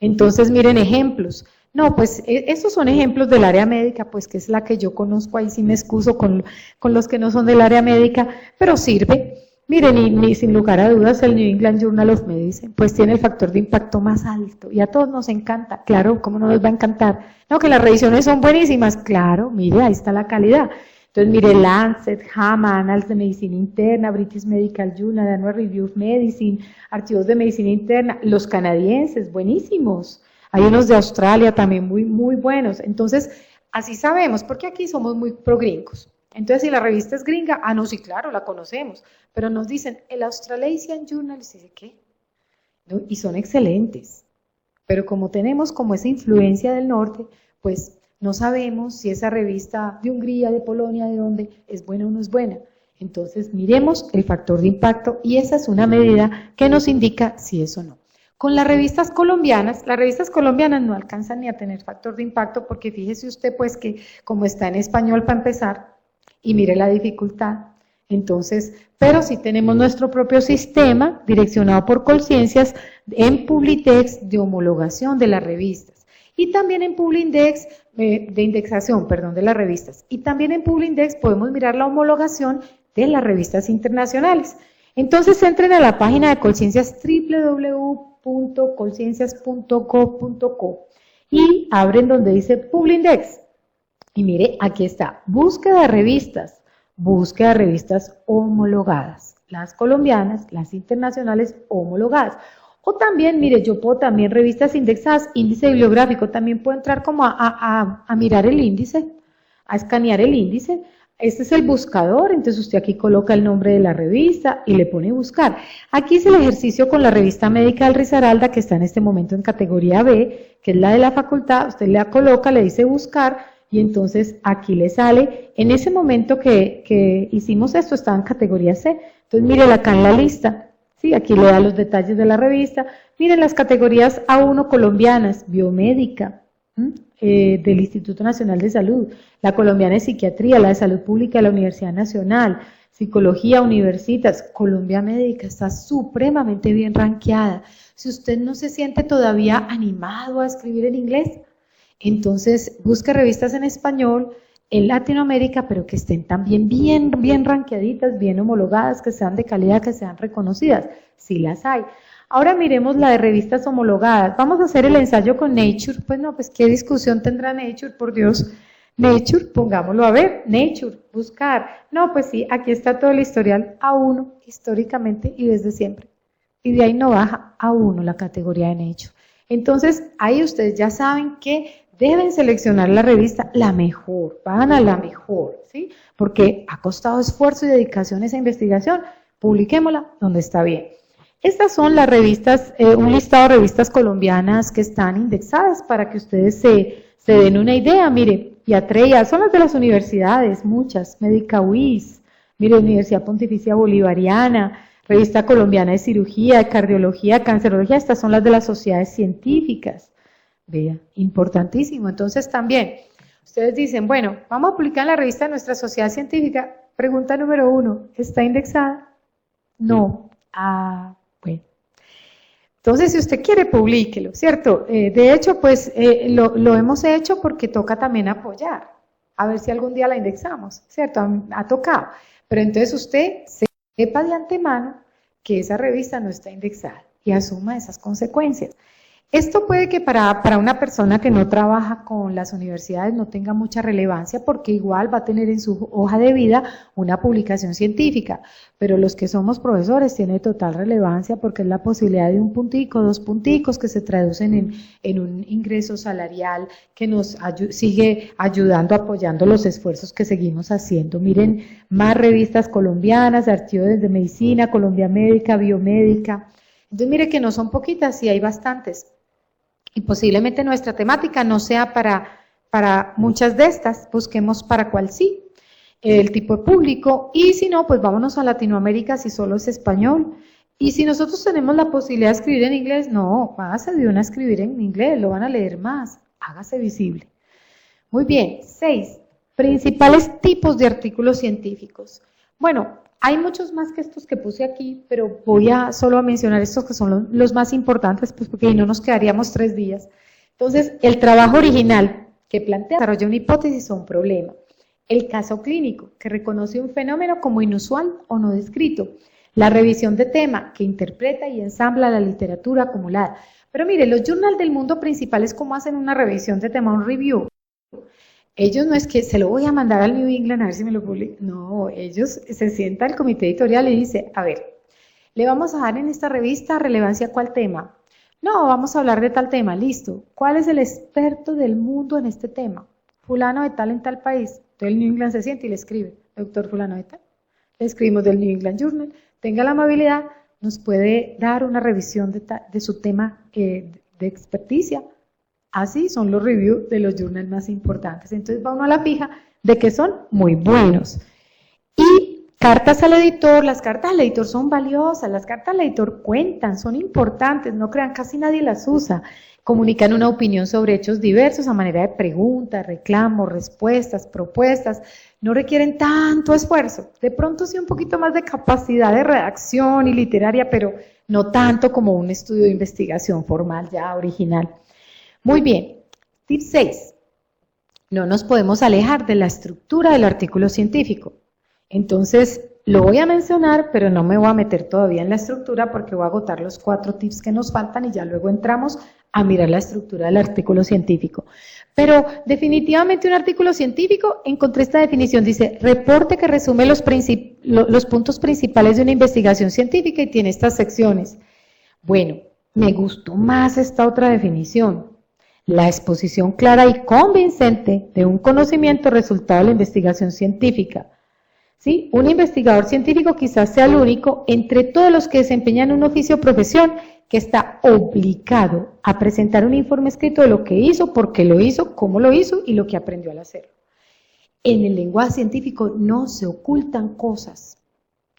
[SPEAKER 1] Entonces, miren ejemplos. No, pues esos son ejemplos del área médica, pues que es la que yo conozco, ahí sí me excuso con los que no son del área médica, pero sirve. Miren, y sin lugar a dudas, el New England Journal of Medicine, pues tiene el factor de impacto más alto, y a todos nos encanta, claro, ¿cómo no nos va a encantar? No, que las revisiones son buenísimas, claro, mire, ahí está la calidad. Entonces, mire, Lancet, JAMA, Annals de Medicina Interna, British Medical Journal, Annual Review of Medicine, Archivos de Medicina Interna, los canadienses, buenísimos. Hay unos de Australia también muy, muy buenos. Entonces, así sabemos, porque aquí somos muy pro-gringos. Entonces, si la revista es gringa, no, sí, claro, la conocemos. Pero nos dicen, el Australasian Journal, ¿dice qué? ¿No? Y son excelentes. Pero como tenemos como esa influencia del norte, pues no sabemos si esa revista de Hungría, de Polonia, de dónde, es buena o no es buena. Entonces, miremos el factor de impacto y esa es una medida que nos indica si es o no. Con las revistas colombianas no alcanzan ni a tener factor de impacto porque fíjese usted pues que como está en español para empezar y mire la dificultad, entonces, pero sí tenemos nuestro propio sistema direccionado por Colciencias en Publitex de homologación de las revistas y también en Publindex de indexación, perdón, de las revistas y también en Publindex podemos mirar la homologación de las revistas internacionales. Entonces entren a la página de Colciencias www.colciencias.gov.co y abren donde dice Publindex. Y mire, aquí está, búsqueda de revistas homologadas, las colombianas, las internacionales homologadas. O también, mire, yo puedo también revistas indexadas, índice bibliográfico, también puedo entrar como a mirar el índice, a escanear el índice. Este es el buscador, entonces usted aquí coloca el nombre de la revista y le pone buscar. Aquí es el ejercicio con la revista médica del Risaralda, que está en este momento en categoría B, que es la de la facultad, usted la coloca, le dice buscar, y entonces aquí le sale, en ese momento que hicimos esto, estaba en categoría C, entonces mire acá en la lista, Sí, aquí le da los detalles de la revista. Miren las categorías A1 colombianas, biomédica, del Instituto Nacional de Salud, la colombiana de psiquiatría, la de salud pública de la Universidad Nacional, psicología, universitas, Colombia Médica, está supremamente bien rankeada. Si usted no se siente todavía animado a escribir en inglés, entonces busque revistas en español, en Latinoamérica, pero que estén también bien rankeaditas, bien homologadas, que sean de calidad, que sean reconocidas, si las hay. Ahora miremos la de revistas homologadas. Vamos a hacer el ensayo con Nature. Pues no, pues qué discusión tendrá Nature, por Dios. Nature, pongámoslo a ver, Nature, buscar. No, pues sí, aquí está todo el historial A1, históricamente y desde siempre. Y de ahí no baja A1 la categoría de Nature. Entonces, ahí ustedes ya saben que deben seleccionar la revista la mejor, van a la mejor, ¿sí? Porque ha costado esfuerzo y dedicación esa investigación, publiquémosla donde está bien. Estas son las revistas, un listado de revistas colombianas que están indexadas para que ustedes se den una idea. Mire, Piatreya, son las de las universidades, muchas, Médica UIS, mire, Universidad Pontificia Bolivariana, Revista Colombiana de Cirugía, de Cardiología, Cancerología, estas son las de las sociedades científicas. Vea, importantísimo. Entonces también, ustedes dicen, bueno, vamos a publicar en la revista de nuestra sociedad científica. Pregunta número 1, ¿está indexada? No. Ah, bueno. Entonces, si usted quiere, publíquelo, ¿cierto? De hecho, pues lo hemos hecho porque toca también apoyar. A ver si algún día la indexamos, ¿cierto? Ha tocado. Pero entonces usted sepa de antemano que esa revista no está indexada y asuma esas consecuencias. Esto puede que para una persona que no trabaja con las universidades no tenga mucha relevancia porque igual va a tener en su hoja de vida una publicación científica, pero los que somos profesores tiene total relevancia porque es la posibilidad de un puntico, 2 punticos que se traducen en un ingreso salarial que nos sigue ayudando, apoyando los esfuerzos que seguimos haciendo. Miren, más revistas colombianas, archivos de medicina, Colombia Médica, Biomédica. Entonces mire que no son poquitas y hay bastantes. Y posiblemente nuestra temática no sea para muchas de estas, busquemos para cuál sí, el tipo de público, y si no, pues vámonos a Latinoamérica si solo es español. Y si nosotros tenemos la posibilidad de escribir en inglés, no, hágase de una a escribir en inglés, lo van a leer más, hágase visible. Muy bien, 6, principales tipos de artículos científicos. Bueno, hay muchos más que estos que puse aquí, pero voy a solo a mencionar estos que son los más importantes, pues porque no nos quedaríamos 3 días. Entonces, el trabajo original que plantea, desarrolla una hipótesis o un problema. El caso clínico, que reconoce un fenómeno como inusual o no descrito. La revisión de tema, que interpreta y ensambla la literatura acumulada. Pero mire, los journals del mundo principales, ¿cómo hacen una revisión de tema, un review? Ellos no es que se lo voy a mandar al New England a ver si me lo publica. No, ellos se sienta el comité editorial y dice, a ver, le vamos a dar en esta revista relevancia a cuál tema. No, vamos a hablar de tal tema, listo. ¿Cuál es el experto del mundo en este tema? Fulano de tal en tal país. Entonces el New England se siente y le escribe, doctor fulano de tal. Le escribimos del New England Journal. Tenga la amabilidad, nos puede dar una revisión de su tema de experticia. Así son los reviews de los journals más importantes. Entonces va uno a la fija de que son muy buenos. Y cartas al editor, las cartas al editor son valiosas, las cartas al editor cuentan, son importantes, no crean, casi nadie las usa. Comunican una opinión sobre hechos diversos a manera de preguntas, reclamos, respuestas, propuestas. No requieren tanto esfuerzo. De pronto sí un poquito más de capacidad de redacción y literaria, pero no tanto como un estudio de investigación formal ya original. Muy bien, tip 6. No nos podemos alejar de la estructura del artículo científico. Entonces, lo voy a mencionar, pero no me voy a meter todavía en la estructura porque voy a agotar los 4 tips que nos faltan y ya luego entramos a mirar la estructura del artículo científico. Pero definitivamente un artículo científico, encontré esta definición, dice, reporte que resume los puntos principales de una investigación científica y tiene estas secciones. Bueno, me gustó más esta otra definición. La exposición clara y convincente de un conocimiento resultado de la investigación científica. ¿Sí? Un investigador científico quizás sea el único entre todos los que desempeñan un oficio o profesión que está obligado a presentar un informe escrito de lo que hizo, por qué lo hizo, cómo lo hizo y lo que aprendió al hacerlo. En el lenguaje científico no se ocultan cosas.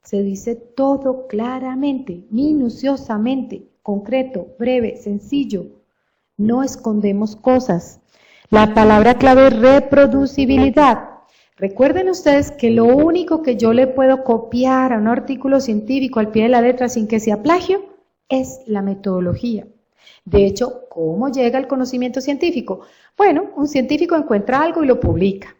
[SPEAKER 1] Se dice todo claramente, minuciosamente, concreto, breve, sencillo. No escondemos cosas. La palabra clave es reproducibilidad. Recuerden ustedes que lo único que yo le puedo copiar a un artículo científico al pie de la letra sin que sea plagio es la metodología. De hecho, ¿cómo llega el conocimiento científico? Bueno, un científico encuentra algo y lo publica.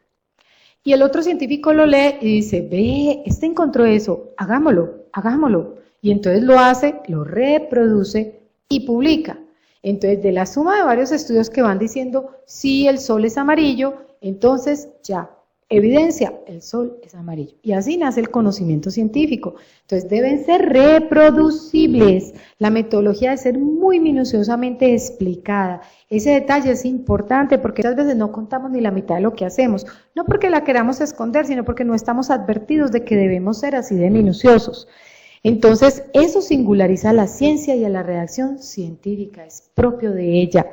[SPEAKER 1] Y el otro científico lo lee y dice, ve, este encontró eso, hagámoslo, hagámoslo. Y entonces lo hace, lo reproduce y publica. Entonces, de la suma de varios estudios que van diciendo, sí, el sol es amarillo, entonces ya, evidencia, el sol es amarillo. Y así nace el conocimiento científico. Entonces, deben ser reproducibles. La metodología debe ser muy minuciosamente explicada. Ese detalle es importante porque muchas veces no contamos ni la mitad de lo que hacemos. No porque la queramos esconder, sino porque no estamos advertidos de que debemos ser así de minuciosos. Entonces, eso singulariza a la ciencia y a la redacción científica, es propio de ella.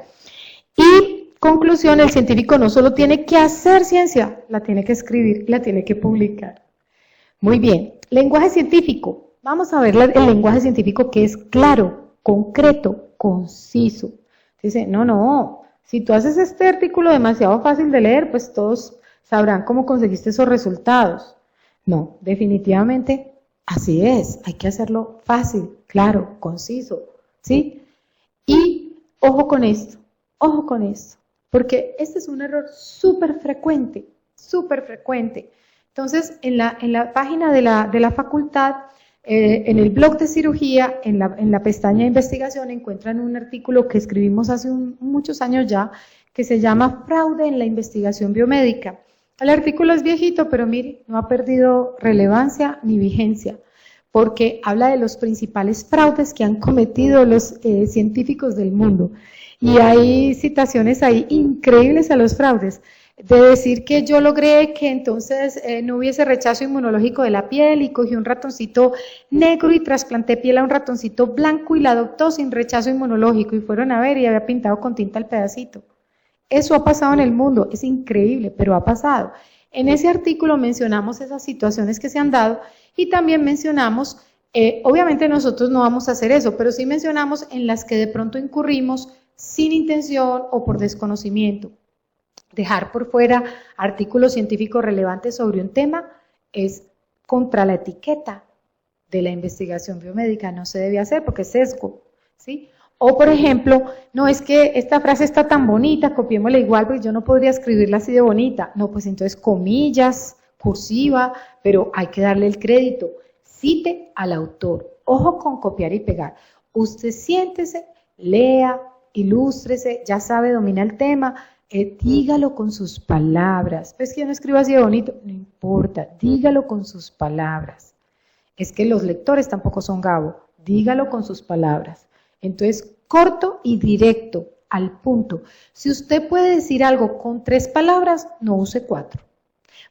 [SPEAKER 1] Y, conclusión, el científico no solo tiene que hacer ciencia, la tiene que escribir, la tiene que publicar. Muy bien, lenguaje científico. Vamos a ver el lenguaje científico que es claro, concreto, conciso. Dice, no, si tú haces este artículo demasiado fácil de leer, pues todos sabrán cómo conseguiste esos resultados. No, definitivamente así es, hay que hacerlo fácil, claro, conciso, ¿sí? Y ojo con esto, porque este es un error súper frecuente. Entonces, en la página de la facultad, en el blog de cirugía, en la pestaña de investigación, encuentran un artículo que escribimos hace muchos años ya, que se llama Fraude en la investigación biomédica. El artículo es viejito, pero mire, no ha perdido relevancia ni vigencia, porque habla de los principales fraudes que han cometido los científicos del mundo. Y hay citaciones ahí increíbles a los fraudes, de decir que yo logré que entonces no hubiese rechazo inmunológico de la piel y cogí un ratoncito negro y trasplanté piel a un ratoncito blanco y la adoptó sin rechazo inmunológico y fueron a ver y había pintado con tinta el pedacito. Eso ha pasado en el mundo, es increíble, pero ha pasado. En ese artículo mencionamos esas situaciones que se han dado y también mencionamos, obviamente nosotros no vamos a hacer eso, pero sí mencionamos en las que de pronto incurrimos sin intención o por desconocimiento. Dejar por fuera artículos científicos relevantes sobre un tema es contra la etiqueta de la investigación biomédica, no se debe hacer porque es sesgo, ¿sí? O, por ejemplo, no es que esta frase está tan bonita, copiémosla igual, porque yo no podría escribirla así de bonita. No, pues entonces comillas, cursiva, pero hay que darle el crédito. Cite al autor. Ojo con copiar y pegar. Usted siéntese, lea, ilústrese, ya sabe, domina el tema, dígalo con sus palabras. Pues que yo no escribo así de bonito, no importa, dígalo con sus palabras. Es que los lectores tampoco son Gabo, dígalo con sus palabras. Entonces, corto y directo, al punto. Si usted puede decir algo con 3 palabras, no use 4.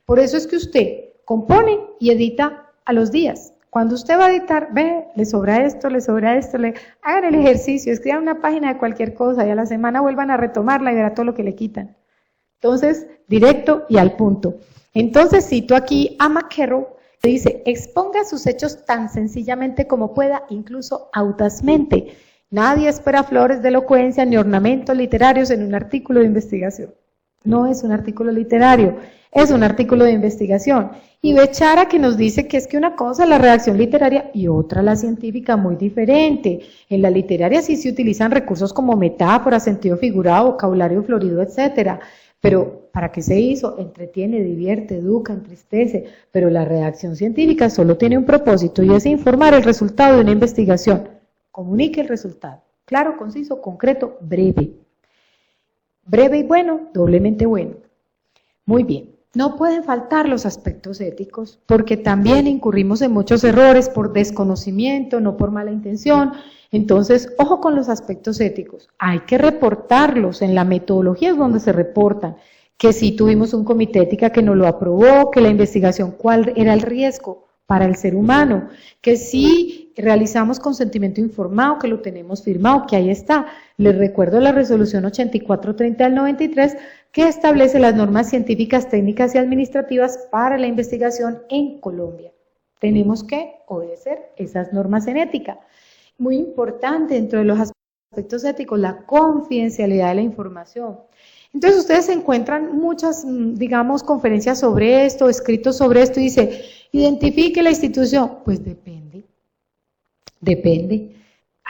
[SPEAKER 1] Por eso es que usted compone y edita a los días. Cuando usted va a editar, ve, le sobra esto, hagan el ejercicio, escriban una página de cualquier cosa y a la semana vuelvan a retomarla y verá todo lo que le quitan. Entonces, directo y al punto. Entonces, cito aquí a McKerrow, que dice, exponga sus hechos tan sencillamente como pueda, incluso audazmente. Nadie espera flores de elocuencia ni ornamentos literarios en un artículo de investigación. No es un artículo literario, es un artículo de investigación. Y Bechara que nos dice que es que una cosa es la redacción literaria y otra la científica, muy diferente. En la literaria sí se utilizan recursos como metáfora, sentido figurado, vocabulario florido, etcétera. Pero, ¿para qué se hizo? Entretiene, divierte, educa, entristece. Pero la redacción científica solo tiene un propósito y es informar el resultado de una investigación. Comunique el resultado. Claro, conciso, concreto, breve. Breve y bueno, doblemente bueno. Muy bien. No pueden faltar los aspectos éticos, porque también incurrimos en muchos errores por desconocimiento, no por mala intención. Entonces, ojo con los aspectos éticos. Hay que reportarlos, en la metodología es donde se reportan. Que si tuvimos un comité ética que nos lo aprobó, que la investigación, cuál era el riesgo para el ser humano, que si realizamos consentimiento informado, que lo tenemos firmado, que ahí está. Les recuerdo la resolución 8430 del 93, que establece las normas científicas, técnicas y administrativas para la investigación en Colombia. tenemos que obedecer esas normas en ética. Muy importante dentro de los aspectos éticos, la confidencialidad de la información. Entonces ustedes encuentran muchas, digamos, conferencias sobre esto, escritos sobre esto, y dice, identifique la institución. Pues depende.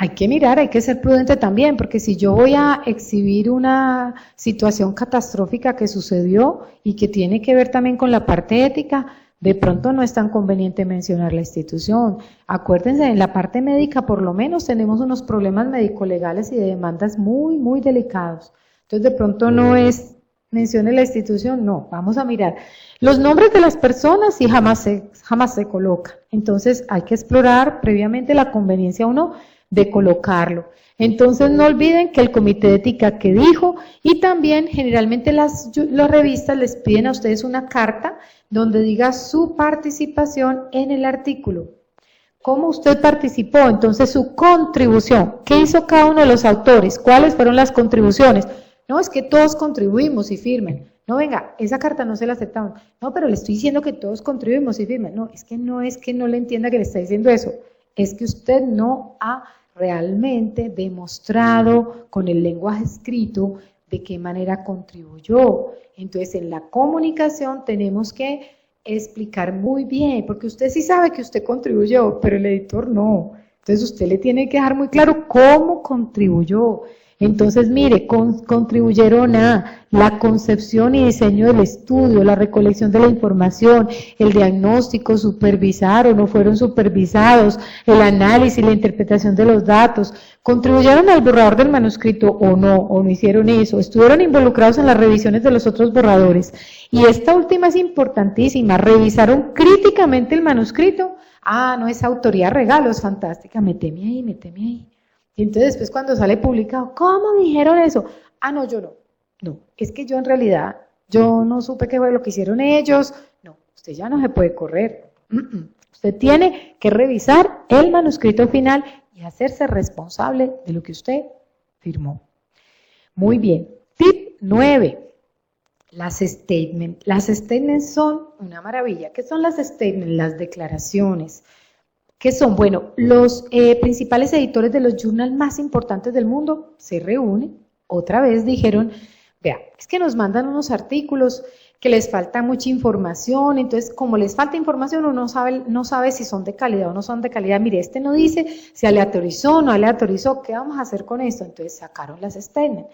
[SPEAKER 1] Hay que mirar, hay que ser prudente también, porque si yo voy a exhibir una situación catastrófica que sucedió y que tiene que ver también con la parte ética, de pronto no es tan conveniente mencionar la institución. Acuérdense, en la parte médica por lo menos tenemos unos problemas médico-legales y de demandas muy, muy delicados. Entonces de pronto no es, mencione la institución, no, vamos a mirar. Los nombres de las personas y jamás se coloca. Entonces hay que explorar previamente la conveniencia o no de colocarlo. Entonces no olviden que el comité de ética que dijo, y también generalmente las revistas les piden a ustedes una carta donde diga su participación en el artículo. ¿Cómo usted participó? Entonces su contribución. ¿Qué hizo cada uno de los autores? ¿Cuáles fueron las contribuciones? No, es que todos contribuimos y firmen. No, venga, esa carta no se la aceptamos. No, pero le estoy diciendo que todos contribuimos y firmen. No es que no le entienda que le está diciendo eso. Es que usted no ha realmente demostrado con el lenguaje escrito de qué manera contribuyó. Entonces, en la comunicación tenemos que explicar muy bien, porque usted sí sabe que usted contribuyó, pero el editor no. Entonces, usted le tiene que dejar muy claro cómo contribuyó. Entonces, mire, contribuyeron a la concepción y diseño del estudio, la recolección de la información, el diagnóstico, supervisaron o fueron supervisados, el análisis, la interpretación de los datos, contribuyeron al borrador del manuscrito o no hicieron eso, estuvieron involucrados en las revisiones de los otros borradores. Y esta última es importantísima, revisaron críticamente el manuscrito. Ah, no, es autoría regalos, fantástica, méteme ahí. Y entonces después cuando sale publicado, ¿cómo dijeron eso? Ah, no, yo no. No, es que yo en realidad, yo no supe qué fue lo que hicieron ellos. No, usted ya no se puede correr. Usted tiene que revisar el manuscrito final y hacerse responsable de lo que usted firmó. Muy bien. Tip 9. Las statements. Las statements son una maravilla. ¿Qué son las statements? Las declaraciones. ¿Qué son? Bueno, los principales editores de los journals más importantes del mundo se reúnen, otra vez dijeron, vea, es que nos mandan unos artículos que les falta mucha información, entonces como les falta información uno no sabe si son de calidad o no son de calidad. Mire, este no dice si aleatorizó o no aleatorizó, ¿qué vamos a hacer con esto? Entonces sacaron las statements.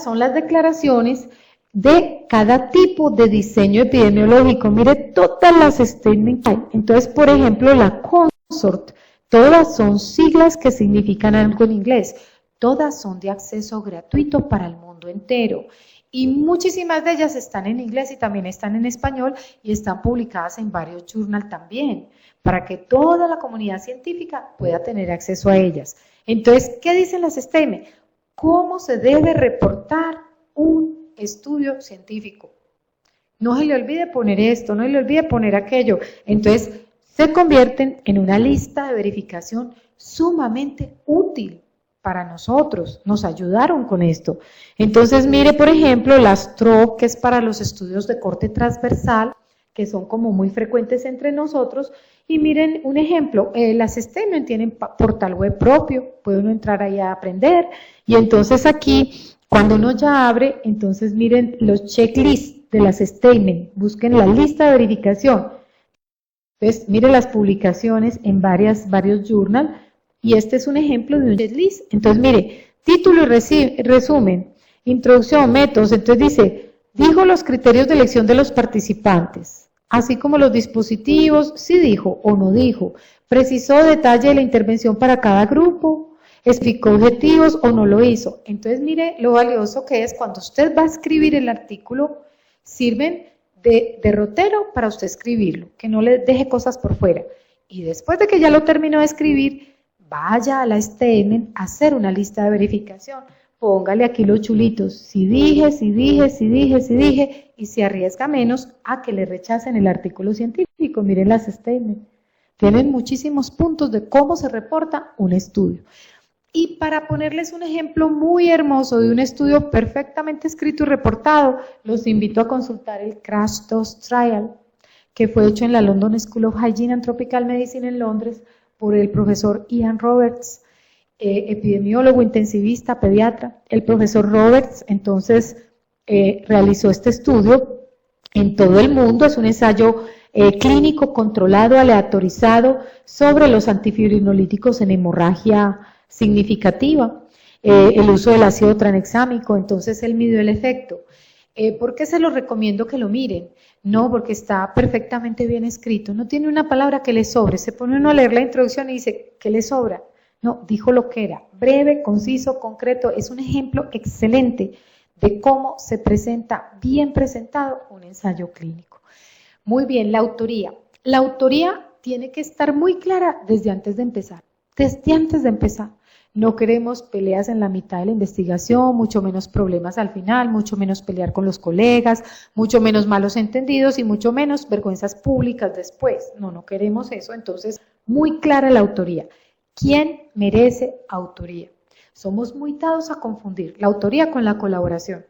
[SPEAKER 1] Son las declaraciones de cada tipo de diseño epidemiológico. Mire todas las statements que hay. Entonces, por ejemplo, la CONSORT, todas son siglas que significan algo en inglés. Todas son de acceso gratuito para el mundo entero. Y muchísimas de ellas están en inglés y también están en español y están publicadas en varios journals también, para que toda la comunidad científica pueda tener acceso a ellas. Entonces, ¿qué dicen las statements? ¿Cómo se debe reportar un estudio científico? No se le olvide poner esto, no se le olvide poner aquello. Entonces, se convierten en una lista de verificación sumamente útil para nosotros, nos ayudaron con esto. Entonces, mire, por ejemplo, las TROP, que es para los estudios de corte transversal, que son como muy frecuentes entre nosotros, y miren un ejemplo, las statements tienen portal web propio, puede uno entrar ahí a aprender, y entonces aquí, cuando uno ya abre, entonces miren los checklists de las statements, busquen la lista de verificación. Entonces, mire las publicaciones en varios journals, y este es un ejemplo de un checklist. Entonces, mire, título y resumen, introducción, métodos. Entonces dice, dijo los criterios de elección de los participantes, así como los dispositivos, si dijo o no dijo, precisó detalle de la intervención para cada grupo, explicó objetivos o no lo hizo. Entonces, mire lo valioso que es cuando usted va a escribir el artículo, sirven de derrotero para usted escribirlo, que no le deje cosas por fuera. Y después de que ya lo terminó de escribir, vaya a la statement a hacer una lista de verificación. Póngale aquí los chulitos, si dije, y se arriesga menos a que le rechacen el artículo científico. Miren las statements. Tienen muchísimos puntos de cómo se reporta un estudio. Y para ponerles un ejemplo muy hermoso de un estudio perfectamente escrito y reportado, los invito a consultar el Crash Test Trial, que fue hecho en la London School of Hygiene and Tropical Medicine en Londres por el profesor Ian Roberts, epidemiólogo, intensivista, pediatra. El profesor Roberts entonces realizó este estudio en todo el mundo, es un ensayo clínico controlado, aleatorizado sobre los antifibrinolíticos en hemorragia significativa, el uso del ácido tranexámico, entonces él midió el efecto. ¿Por qué se los recomiendo que lo miren? No, porque está perfectamente bien escrito, no tiene una palabra que le sobre, se pone uno a leer la introducción y dice, ¿qué le sobra? No, dijo lo que era, breve, conciso, concreto, es un ejemplo excelente de cómo se presenta bien presentado un ensayo clínico. Muy bien, la autoría. La autoría tiene que estar muy clara desde antes de empezar, desde antes de empezar. No queremos peleas en la mitad de la investigación, mucho menos problemas al final, mucho menos pelear con los colegas, mucho menos malos entendidos y mucho menos vergüenzas públicas después. No, no queremos eso, entonces muy clara la autoría. ¿Quién merece autoría? Somos muy dados a confundir la autoría con la colaboración.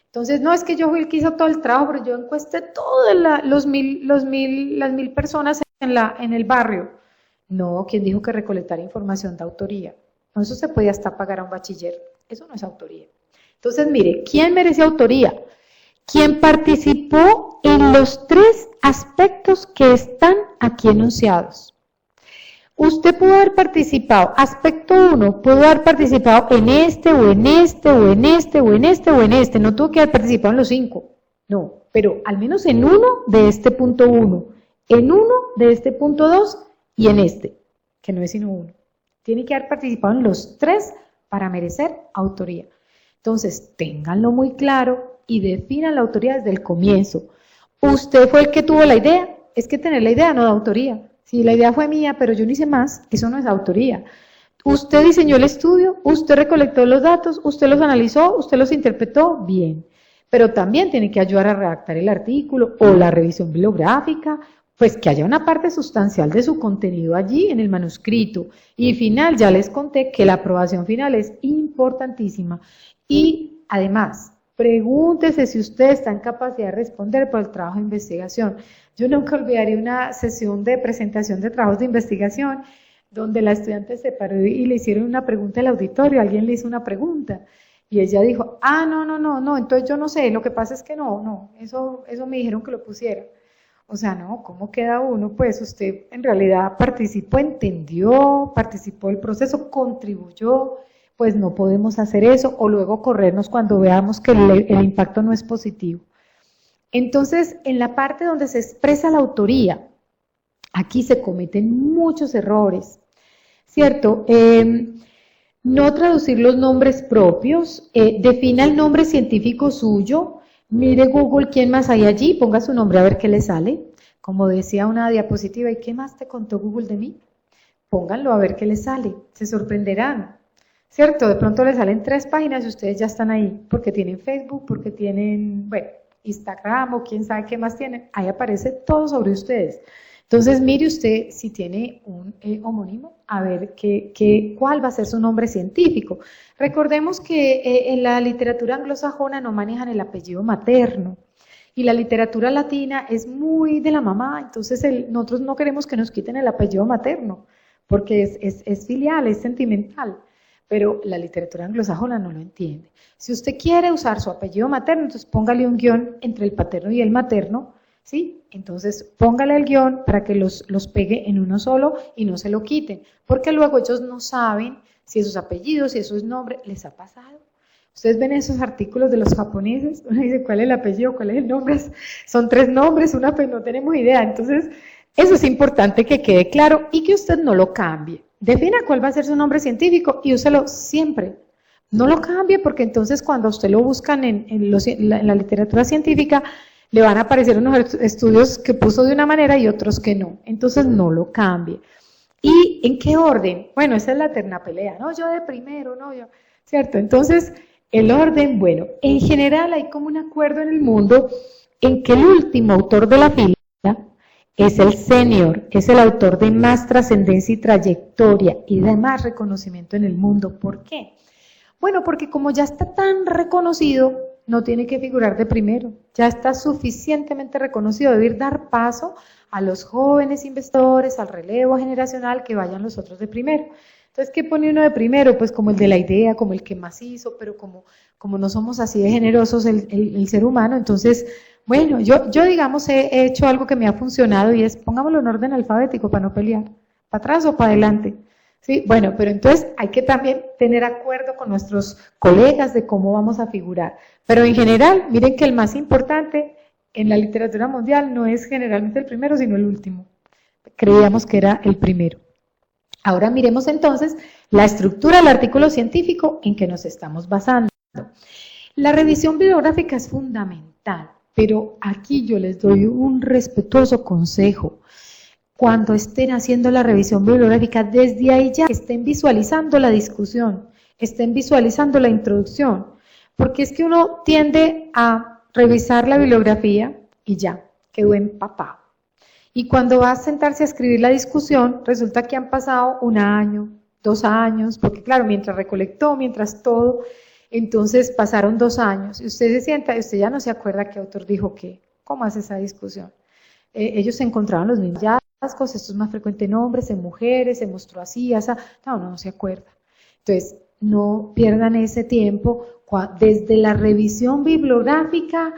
[SPEAKER 1] Entonces, no es que yo fui el que hizo todo el trabajo, pero yo encuesté todas las mil personas en el barrio. No, ¿quién dijo que recolectar información de autoría? No, eso se puede hasta pagar a un bachiller. Eso no es autoría. Entonces, mire, ¿quién merece autoría? Quien participó en los 3 aspectos que están aquí enunciados. Usted pudo haber participado, aspecto 1, pudo haber participado en este, o en este, o en este, o en este, o en este, no tuvo que haber participado en los 5, no, pero al menos en uno de este punto 1, en uno de este punto 2 y en este, que no es sino uno. Tiene que haber participado en los 3 para merecer autoría. Entonces, ténganlo muy claro y definan la autoría desde el comienzo. Usted fue el que tuvo la idea, es que tener la idea no da autoría. Si la idea fue mía, pero yo no hice más, eso no es autoría. Usted diseñó el estudio, usted recolectó los datos, usted los analizó, usted los interpretó, bien. Pero también tiene que ayudar a redactar el artículo o la revisión bibliográfica, pues que haya una parte sustancial de su contenido allí en el manuscrito. Y final, ya les conté que la aprobación final es importantísima. Y además, pregúntese si usted está en capacidad de responder por el trabajo de investigación. Yo nunca olvidaré una sesión de presentación de trabajos de investigación donde la estudiante se paró y le hicieron una pregunta al auditorio, alguien le hizo una pregunta y ella dijo, no, entonces yo no sé, lo que pasa es que no, eso me dijeron que lo pusiera. O sea, no, ¿cómo queda uno? Pues usted en realidad participó, entendió, participó del proceso, contribuyó, pues no podemos hacer eso o luego corrernos cuando veamos que el impacto no es positivo. Entonces, en la parte donde se expresa la autoría, aquí se cometen muchos errores, ¿cierto? No traducir los nombres propios, defina el nombre científico suyo, mire Google quién más hay allí, ponga su nombre a ver qué le sale. Como decía una diapositiva, ¿y qué más te contó Google de mí? Pónganlo a ver qué le sale, se sorprenderán, ¿cierto? De pronto les salen 3 páginas y ustedes ya están ahí, porque tienen Facebook, porque tienen, bueno, Instagram o quién sabe qué más tienen, ahí aparece todo sobre ustedes. Entonces mire usted si tiene un homónimo, a ver cuál va a ser su nombre científico. Recordemos que en la literatura anglosajona no manejan el apellido materno y la literatura latina es muy de la mamá, entonces nosotros no queremos que nos quiten el apellido materno porque es filial, es sentimental. Pero la literatura anglosajona no lo entiende. Si usted quiere usar su apellido materno, entonces póngale un guión entre el paterno y el materno, ¿sí? Entonces póngale el guión para que los pegue en uno solo y no se lo quiten, porque luego ellos no saben si esos apellidos, si esos nombres, les ha pasado. Ustedes ven esos artículos de los japoneses, uno dice cuál es el apellido, cuál es el nombre, son 3 nombres, no tenemos idea. Entonces, eso es importante que quede claro y que usted no lo cambie. Defina cuál va a ser su nombre científico y úselo siempre. No lo cambie porque entonces cuando usted lo buscan en la literatura científica le van a aparecer unos estudios que puso de una manera y otros que no. Entonces no lo cambie. ¿Y en qué orden? Bueno, esa es la eterna pelea. No, yo de primero, no, yo. ¿Cierto? Entonces, el orden, bueno, en general hay como un acuerdo en el mundo en que el último autor de la fila es el senior, es el autor de más trascendencia y trayectoria y de más reconocimiento en el mundo. ¿Por qué? Bueno, porque como ya está tan reconocido, no tiene que figurar de primero, ya está suficientemente reconocido, debe dar paso a los jóvenes investigadores, al relevo generacional, que vayan los otros de primero. Entonces, ¿qué pone uno de primero? Pues como el de la idea, como el que más hizo, pero como no somos así de generosos el ser humano, entonces, bueno, yo digamos he hecho algo que me ha funcionado y es, pongámoslo en orden alfabético para no pelear, para atrás o para adelante. Sí, bueno, pero entonces hay que también tener acuerdo con nuestros colegas de cómo vamos a figurar. Pero en general, miren que el más importante en la literatura mundial no es generalmente el primero, sino el último. Creíamos que era el primero. Ahora miremos entonces la estructura del artículo científico en que nos estamos basando. La revisión bibliográfica es fundamental, pero aquí yo les doy un respetuoso consejo. Cuando estén haciendo la revisión bibliográfica, desde ahí ya estén visualizando la discusión, estén visualizando la introducción, porque es que uno tiende a revisar la bibliografía y ya, quedó empapado. Y cuando va a sentarse a escribir la discusión, resulta que han pasado 1 año, 2 años, porque claro, mientras recolectó, mientras todo, entonces pasaron 2 años, y usted se sienta y usted ya no se acuerda qué autor dijo qué, cómo hace esa discusión. Ellos se encontraban los mismos hallazgos, esto es más frecuente en hombres, en mujeres, se mostró así, asa, no se acuerda. Entonces, no pierdan ese tiempo, desde la revisión bibliográfica,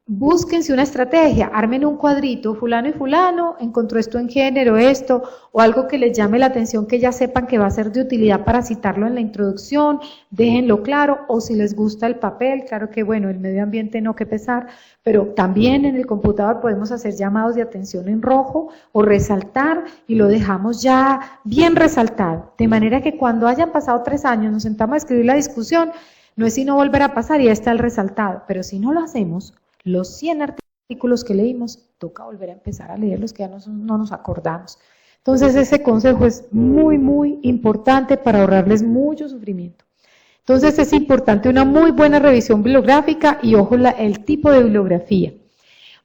[SPEAKER 1] búsquense una estrategia, armen un cuadrito, fulano y fulano, encontró esto en género, esto, o algo que les llame la atención, que ya sepan que va a ser de utilidad para citarlo en la introducción, déjenlo claro, o si les gusta el papel, claro que bueno, el medio ambiente no que pesar, pero también en el computador podemos hacer llamados de atención en rojo, o resaltar, y lo dejamos ya bien resaltado, de manera que cuando hayan pasado 3 años, nos sentamos a escribir la discusión, no es sino volver a pasar y ya está el resaltado, pero si no lo hacemos, los 100 artículos que leímos, toca volver a empezar a leerlos que ya no nos acordamos. Entonces ese consejo es muy, muy importante para ahorrarles mucho sufrimiento. Entonces es importante una muy buena revisión bibliográfica y ojo el tipo de bibliografía.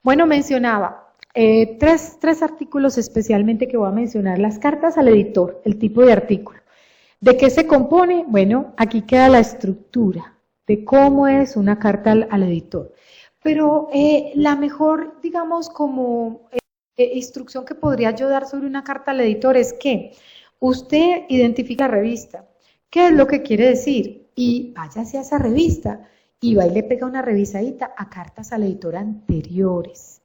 [SPEAKER 1] Bueno, mencionaba tres artículos especialmente que voy a mencionar. Las cartas al editor, el tipo de artículo. ¿De qué se compone? Bueno, aquí queda la estructura de cómo es una carta al editor. Pero la mejor, digamos, como instrucción que podría yo dar sobre una carta al editor es que usted identifica la revista, qué es lo que quiere decir, y váyase a esa revista, y va y le pega una revisadita a cartas al editor anteriores.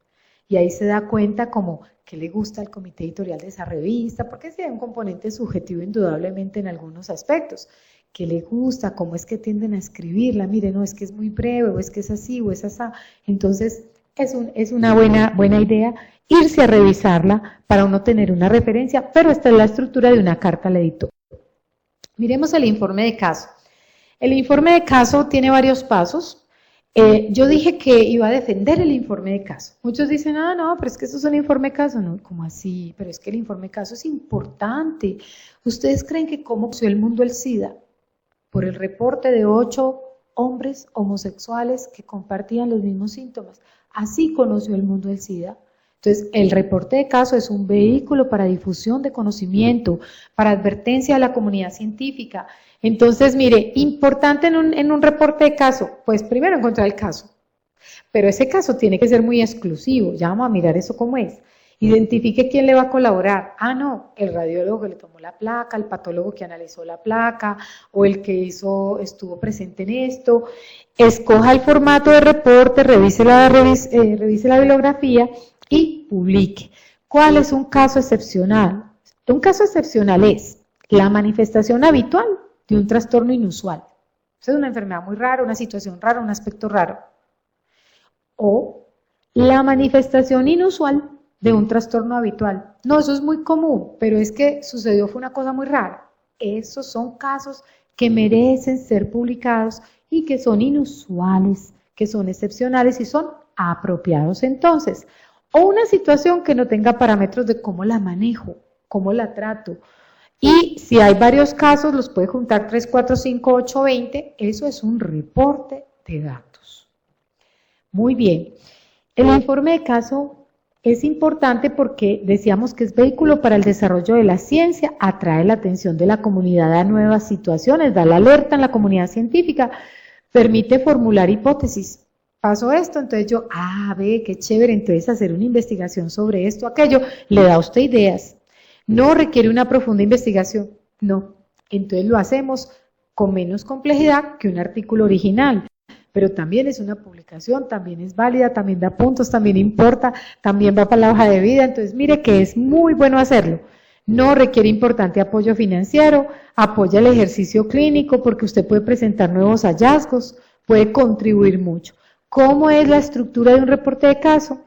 [SPEAKER 1] Y ahí se da cuenta como qué le gusta al comité editorial de esa revista, porque sí hay un componente subjetivo indudablemente en algunos aspectos. ¿Qué le gusta? ¿Cómo es que tienden a escribirla? Mire, no, es que es muy breve, o es que es así, o es así. Entonces, es una buena idea irse a revisarla para uno tener una referencia, pero esta es la estructura de una carta al editor. Miremos el informe de caso. El informe de caso tiene varios pasos. Yo dije que iba a defender el informe de caso. Muchos dicen, no, pero es que eso es un informe de caso. No, ¿cómo así? Pero es que el informe de caso es importante. ¿Ustedes creen que cómo conoció el mundo el SIDA? Por el reporte de 8 hombres homosexuales que compartían los mismos síntomas. Así conoció el mundo el SIDA. Entonces, el reporte de caso es un vehículo para difusión de conocimiento, para advertencia a la comunidad científica. Entonces, mire, importante en un reporte de caso, pues primero encontrar el caso, pero ese caso tiene que ser muy exclusivo, ya vamos a mirar eso cómo es. Identifique quién le va a colaborar. No, el radiólogo que le tomó la placa, el patólogo que analizó la placa, o el que estuvo presente en esto. Escoja el formato de reporte, revise la bibliografía y publique. ¿Cuál es un caso excepcional? Un caso excepcional es la manifestación habitual de un trastorno inusual. Es una enfermedad muy rara, una situación rara, un aspecto raro. O la manifestación inusual de un trastorno habitual. No, eso es muy común, pero es que fue una cosa muy rara. Esos son casos que merecen ser publicados y que son inusuales, que son excepcionales y son apropiados entonces. O una situación que no tenga parámetros de cómo la manejo, cómo la trato. Y si hay varios casos, los puede juntar 3, 4, 5, 8, 20, eso es un reporte de datos. Muy bien. El informe de caso es importante porque decíamos que es vehículo para el desarrollo de la ciencia, atrae la atención de la comunidad a nuevas situaciones, da la alerta en la comunidad científica, permite formular hipótesis. pasó esto, entonces yo, ve, qué chévere, entonces hacer una investigación sobre esto, aquello, le da a usted ideas. No requiere una profunda investigación, no. Entonces lo hacemos con menos complejidad que un artículo original, pero también es una publicación, también es válida, también da puntos, también importa, también va para la hoja de vida, entonces mire que es muy bueno hacerlo. No requiere importante apoyo financiero, apoya el ejercicio clínico porque usted puede presentar nuevos hallazgos, puede contribuir mucho. ¿Cómo es la estructura de un reporte de caso?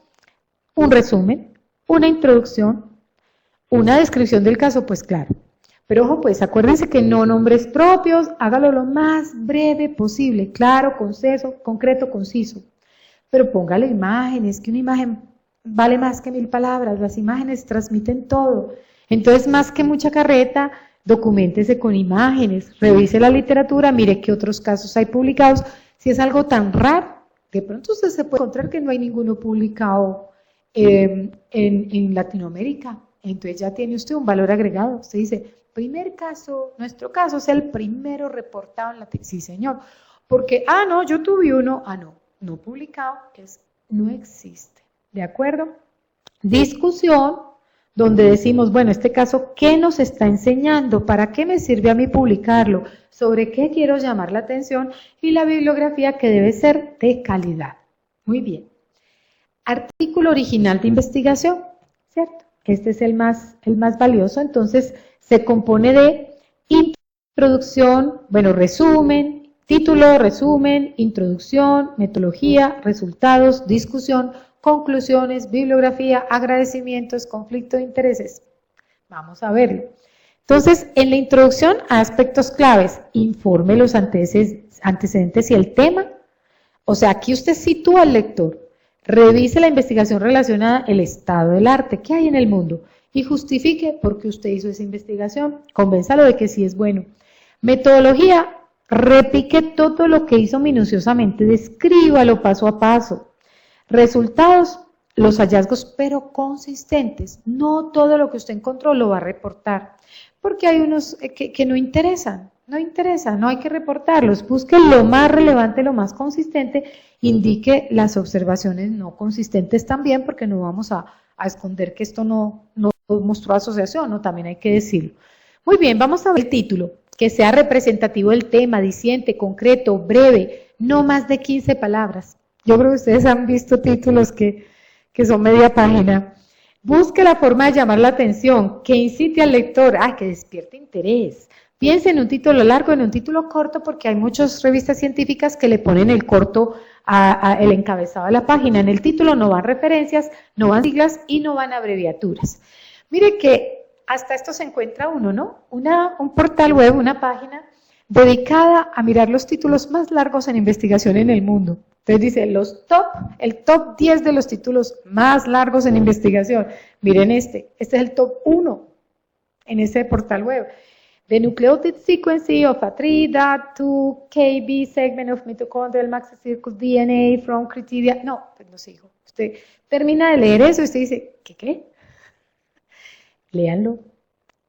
[SPEAKER 1] Un resumen, una introducción, una descripción del caso, pues claro. Pero ojo, pues acuérdense que no nombres propios, hágalo lo más breve posible, claro, conciso, concreto, conciso. Pero póngale imágenes, que una imagen vale más que 1000 palabras, las imágenes transmiten todo. Entonces, más que mucha carreta, documéntese con imágenes, revise la literatura, mire qué otros casos hay publicados. Si es algo tan raro, de pronto usted se puede encontrar que no hay ninguno publicado en Latinoamérica. Entonces ya tiene usted un valor agregado. Usted dice, primer caso, nuestro caso es el primero reportado en Latinoamérica. Sí, señor. Porque, no, yo tuve uno, no publicado, no existe. ¿De acuerdo? Discusión, donde decimos, bueno, este caso, ¿qué nos está enseñando? ¿Para qué me sirve a mí publicarlo? ¿Sobre qué quiero llamar la atención? Y la bibliografía que debe ser de calidad. Muy bien. Artículo original de investigación, ¿cierto? Este es el más valioso, entonces se compone de introducción, resumen, título, resumen, introducción, metodología, resultados, discusión, conclusiones, bibliografía, agradecimientos, conflicto de intereses. Vamos a verlo. Entonces, en la introducción, aspectos claves, informe los antecedentes y el tema. O sea, aquí usted sitúa al lector, revise la investigación relacionada al estado del arte que hay en el mundo y justifique por qué usted hizo esa investigación, convénzalo de que sí es bueno. Metodología, repique todo lo que hizo minuciosamente, descríbalo paso a paso. Resultados, los hallazgos, pero consistentes. No todo lo que usted encontró lo va a reportar, porque hay unos que no interesan, no hay que reportarlos. Busque lo más relevante, lo más consistente, indique las observaciones no consistentes también, porque no vamos a esconder que esto no mostró asociación, ¿no? También hay que decirlo. Muy bien, vamos a ver el título, que sea representativo del tema, diciente, concreto, breve, no más de 15 palabras. Yo creo que ustedes han visto títulos que son media página. Busque la forma de llamar la atención, que incite al lector, que despierte interés. Piense en un título largo, en un título corto, porque hay muchas revistas científicas que le ponen el corto el encabezado de la página. En el título no van referencias, no van siglas y no van abreviaturas. Mire que hasta esto se encuentra uno, ¿no? Un portal web, una página dedicada a mirar los títulos más largos en investigación en el mundo. Entonces dice, el top 10 de los títulos más largos en investigación. Miren este es el top 1 en ese portal web. The nucleotide sequence of a 3.2 kb segment of mitochondrial maxillary DNA from criteria. No, pues no sigo. Usted termina de leer eso y usted dice, ¿qué? Léanlo.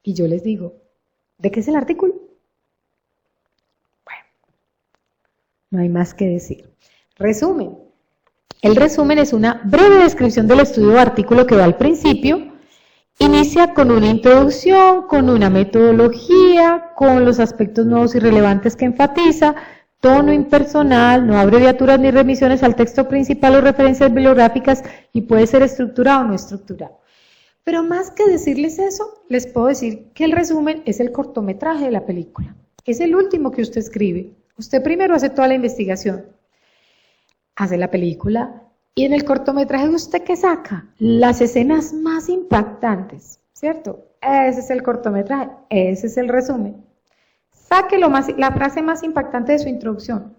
[SPEAKER 1] Y yo les digo, ¿de qué es el artículo? Bueno, no hay más que decir. Resumen. El resumen es una breve descripción del estudio o artículo que va al principio. Inicia con una introducción, con una metodología, con los aspectos nuevos y relevantes que enfatiza, tono impersonal, no abreviaturas ni remisiones al texto principal o referencias bibliográficas y puede ser estructurado o no estructurado. Pero más que decirles eso, les puedo decir que el resumen es el cortometraje de la película. Es el último que usted escribe. Usted primero hace toda la investigación, hace la película y en el cortometraje usted ¿qué saca? Las escenas más impactantes, ¿cierto? Ese es el cortometraje, ese es el resumen. Saque la frase más impactante de su introducción,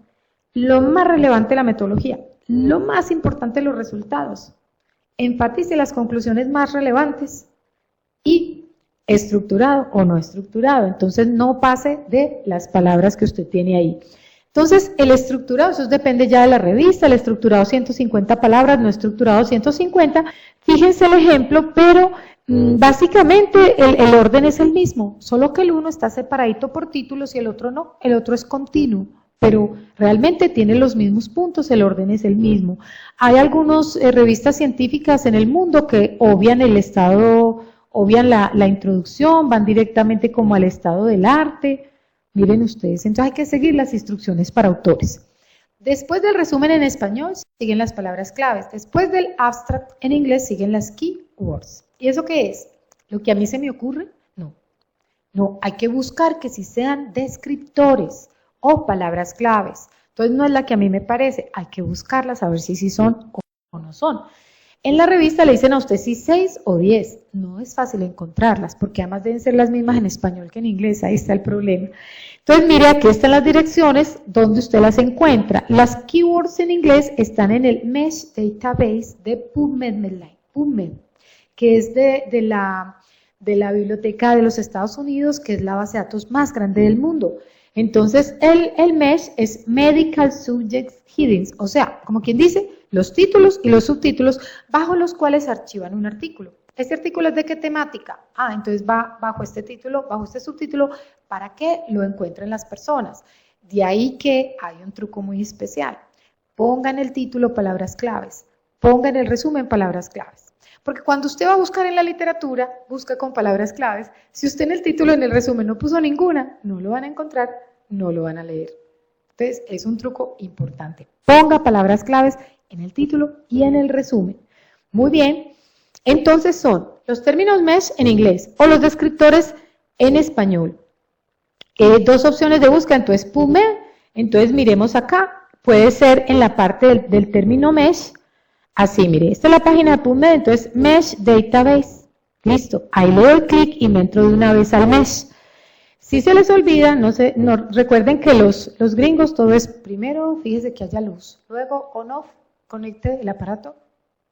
[SPEAKER 1] lo más relevante de la metodología, lo más importante de los resultados. Enfatice las conclusiones más relevantes y estructurado o no estructurado. Entonces no pase de las palabras que usted tiene ahí. Entonces el estructurado, eso depende ya de la revista, el estructurado 150 palabras, no estructurado 150. Fíjense el ejemplo, pero básicamente el orden es el mismo, solo que el uno está separadito por títulos y el otro no, el otro es continuo. pero realmente tiene los mismos puntos, el orden es el mismo. Hay algunas revistas científicas en el mundo que obvian el estado, obvian la introducción, van directamente como al estado del arte. Miren ustedes, entonces hay que seguir las instrucciones para autores. Después del resumen en español siguen las palabras claves. Después del abstract en inglés siguen las keywords. ¿Y eso qué es? ¿Lo que a mí se me ocurre? No. No, hay que buscar que si sean descriptores o palabras claves. Entonces no es la que a mí me parece, hay que buscarlas a ver si sí son o no son. En la revista le dicen a usted si 6 o 10. No es fácil encontrarlas porque además deben ser las mismas en español que en inglés, ahí está el problema. Entonces mire, aquí están las direcciones donde usted las encuentra. Las keywords en inglés están en el Mesh Database de PubMed, que es de la Biblioteca de los Estados Unidos, que es la base de datos más grande del mundo. Entonces, el Mesh es Medical Subjects Headings, o sea, como quien dice, los títulos y los subtítulos bajo los cuales archivan un artículo. ¿Este artículo es de qué temática? Entonces va bajo este título, bajo este subtítulo, para que lo encuentren las personas. De ahí que hay un truco muy especial. Pongan el título palabras claves, pongan el resumen palabras claves. Porque cuando usted va a buscar en la literatura, busca con palabras claves. Si usted en el título, en el resumen, no puso ninguna, no lo van a encontrar, no lo van a leer. Entonces, es un truco importante. Ponga palabras claves en el título y en el resumen. Muy bien. Entonces son los términos mesh en inglés o los descriptores en español. Dos opciones de búsqueda, entonces PubMed. Entonces, miremos acá. Puede ser en la parte del término mesh. Así, mire, esta es la página de PubMed, entonces Mesh Database, listo, ahí le doy clic y me entro de una vez al Mesh. Si se les olvida, recuerden que los gringos todo es primero, fíjese que haya luz, luego on-off, conecte el aparato,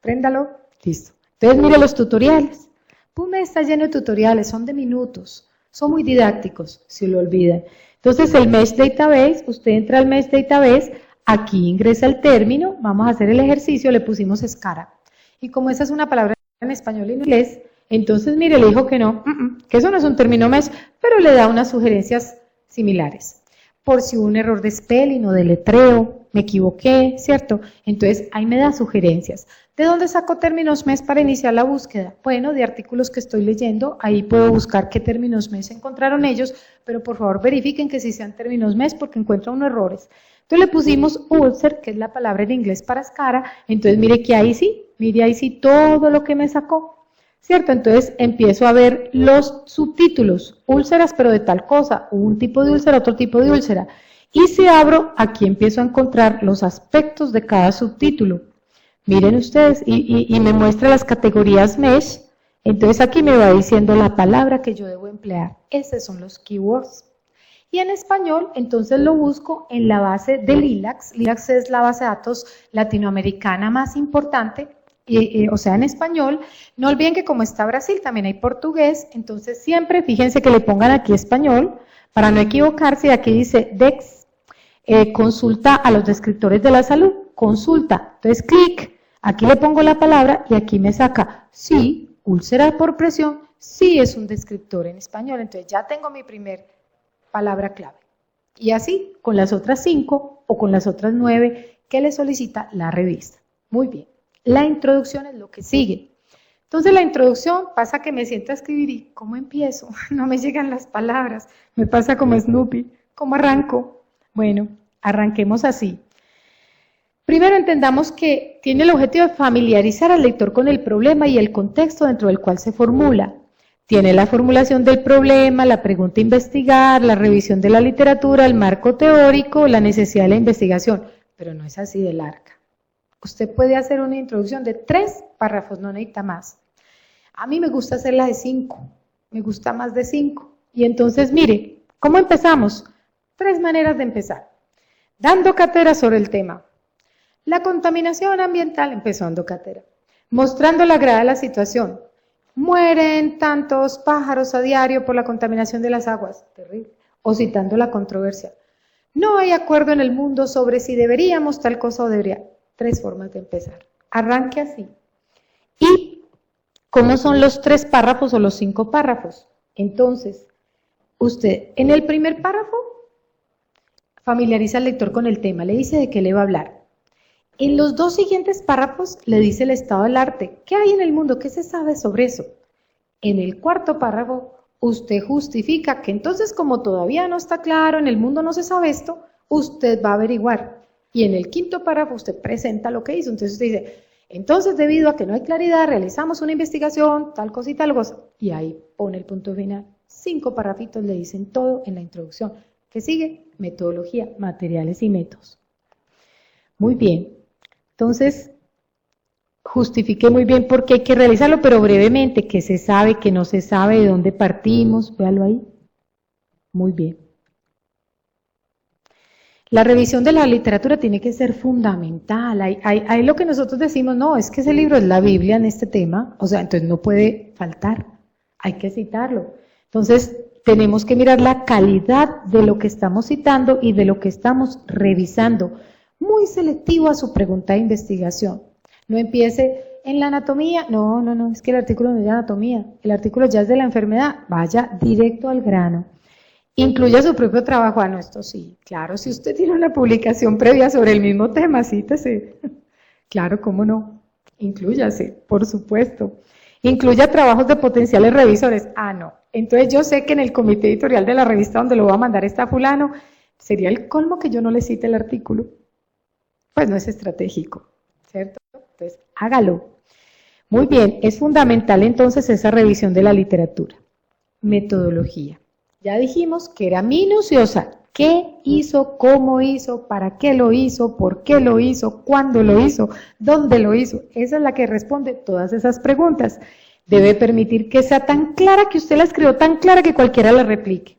[SPEAKER 1] préndalo, listo. Entonces mire los tutoriales, PubMed está lleno de tutoriales, son de minutos, son muy didácticos, si lo olvidan. Entonces el Mesh Database, usted entra al Mesh Database, aquí ingresa el término, vamos a hacer el ejercicio, le pusimos escara. Y como esa es una palabra en español y en inglés, entonces mire, le dijo que no, que eso no es un término mesh, pero le da unas sugerencias similares. Por si hubo un error de spelling o de letreo, me equivoqué, ¿cierto? Entonces ahí me da sugerencias. ¿De dónde saco términos mesh para iniciar la búsqueda? Bueno, de artículos que estoy leyendo, ahí puedo buscar qué términos mesh encontraron ellos, pero por favor verifiquen que sí sean términos mesh porque encuentro unos errores. Entonces le pusimos ulcer, que es la palabra en inglés para escara, entonces mire que ahí sí, mire ahí sí todo lo que me sacó, ¿cierto? Entonces empiezo a ver los subtítulos, úlceras pero de tal cosa, un tipo de úlcera, otro tipo de úlcera, y si abro, aquí empiezo a encontrar los aspectos de cada subtítulo. Miren ustedes, y me muestra las categorías mesh, entonces aquí me va diciendo la palabra que yo debo emplear, esos son los keywords. Y en español, entonces lo busco en la base de LILACS. LILACS es la base de datos latinoamericana más importante, o sea, en español. No olviden que como está Brasil, también hay portugués, entonces siempre fíjense que le pongan aquí español, para no equivocarse, y aquí dice DEX, consulta a los descriptores de la salud, consulta. Entonces, clic, aquí le pongo la palabra y aquí me saca, sí, úlcera por presión, sí es un descriptor en español, entonces ya tengo mi primer palabra clave. Y así con las otras 5 o con las otras 9 que le solicita la revista. Muy bien. La introducción es lo que sigue. Entonces la introducción pasa que me siento a escribir y ¿cómo empiezo? No me llegan las palabras. Me pasa como Snoopy. ¿Cómo arranco? Bueno, arranquemos así. Primero entendamos que tiene el objetivo de familiarizar al lector con el problema y el contexto dentro del cual se formula. Tiene la formulación del problema, la pregunta a investigar, la revisión de la literatura, el marco teórico, la necesidad de la investigación, pero no es así de larga. Usted puede hacer una introducción de 3 párrafos, no necesita más. A mí me gusta hacerla de 5, me gusta más de 5. Y entonces, mire, ¿cómo empezamos? 3 maneras de empezar. Dando cátedra sobre el tema. La contaminación ambiental, empezó dando cátedra. Mostrando la gravedad de la situación. Mueren tantos pájaros a diario por la contaminación de las aguas, terrible, o citando la controversia. No hay acuerdo en el mundo sobre si deberíamos tal cosa o debería. 3 formas de empezar. Arranque así. ¿Y cómo son los 3 párrafos o los 5 párrafos? Entonces, usted en el primer párrafo familiariza al lector con el tema, le dice de qué le va a hablar. En los 2 siguientes párrafos le dice el estado del arte, qué hay en el mundo, qué se sabe sobre eso. En el 4º párrafo, usted justifica que entonces como todavía no está claro, en el mundo no se sabe esto, usted va a averiguar. Y en el 5º párrafo usted presenta lo que hizo. Entonces usted dice, entonces debido a que no hay claridad, realizamos una investigación, tal cosa y tal cosa. Y ahí pone el punto final. 5 párrafitos le dicen todo en la introducción. ¿Qué sigue? Metodología, materiales y métodos. Muy bien. Entonces, justifique muy bien por qué hay que realizarlo, pero brevemente, qué se sabe, qué no se sabe, de dónde partimos, véalo ahí. Muy bien. La revisión de la literatura tiene que ser fundamental. Hay lo que nosotros decimos, no, es que ese libro es la Biblia en este tema, o sea, entonces no puede faltar, hay que citarlo. Entonces, tenemos que mirar la calidad de lo que estamos citando y de lo que estamos revisando. Muy selectivo a su pregunta de investigación. No empiece en la anatomía, no, es que el artículo no es de anatomía, el artículo ya es de la enfermedad, vaya directo al grano. Incluya su propio trabajo, no, esto sí, claro, si usted tiene una publicación previa sobre el mismo tema, cítese, claro, cómo no, inclúyase, por supuesto. Incluya trabajos de potenciales revisores, no, entonces yo sé que en el comité editorial de la revista donde lo va a mandar está fulano, sería el colmo que yo no le cite el artículo, pues no es estratégico, ¿cierto? Entonces, hágalo. Muy bien, es fundamental entonces esa revisión de la literatura. Metodología. Ya dijimos que era minuciosa. ¿Qué hizo? ¿Cómo hizo? ¿Para qué lo hizo? ¿Por qué lo hizo? ¿Cuándo lo hizo? ¿Dónde lo hizo? Esa es la que responde todas esas preguntas. Debe permitir que sea tan clara, que usted la escribió tan clara que cualquiera la replique.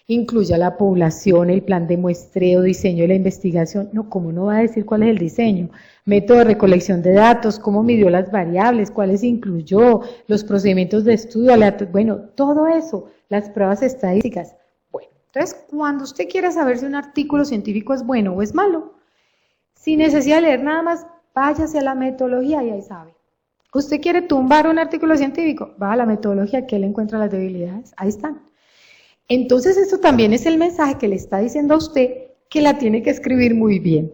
[SPEAKER 1] Incluya la población, el plan de muestreo, diseño de la investigación. No, ¿cómo no va a decir cuál es el diseño? Método de recolección de datos, cómo midió las variables, cuáles incluyó, los procedimientos de estudio, bueno, todo eso, las pruebas estadísticas. Bueno, entonces, cuando usted quiera saber si un artículo científico es bueno o es malo, sin necesidad de leer nada más, váyase a la metodología y ahí sabe. ¿Usted quiere tumbar un artículo científico? Va a la metodología, que él encuentra las debilidades, ahí están. Entonces, esto también es el mensaje que le está diciendo a usted que la tiene que escribir muy bien,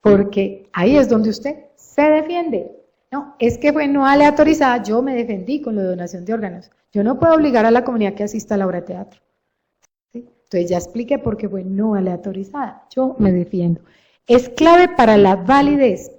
[SPEAKER 1] porque ahí es donde usted se defiende. No, es que fue no aleatorizada, yo me defendí con la donación de órganos. Yo no puedo obligar a la comunidad que asista a la obra de teatro. ¿Sí? Entonces ya expliqué por qué fue no aleatorizada, yo me defiendo. Es clave para la validez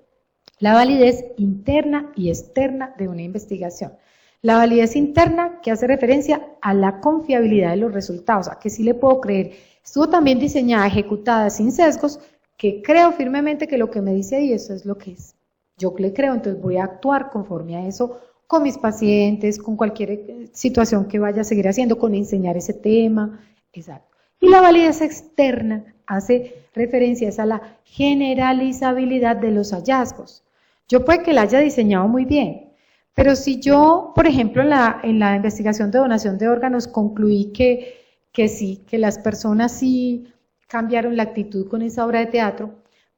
[SPEAKER 1] interna y externa de una investigación. La validez interna, que hace referencia a la confiabilidad de los resultados, a que sí le puedo creer. Estuvo también diseñada, ejecutada sin sesgos, que creo firmemente que lo que me dice ahí, eso es lo que es. Yo le creo, entonces voy a actuar conforme a eso con mis pacientes, con cualquier situación que vaya a seguir haciendo, con enseñar ese tema, exacto. Y la validez externa hace referencia a la generalizabilidad de los hallazgos. Yo puede que la haya diseñado muy bien, pero si yo, por ejemplo, en la investigación de donación de órganos concluí que sí, que las personas sí cambiaron la actitud con esa obra de teatro,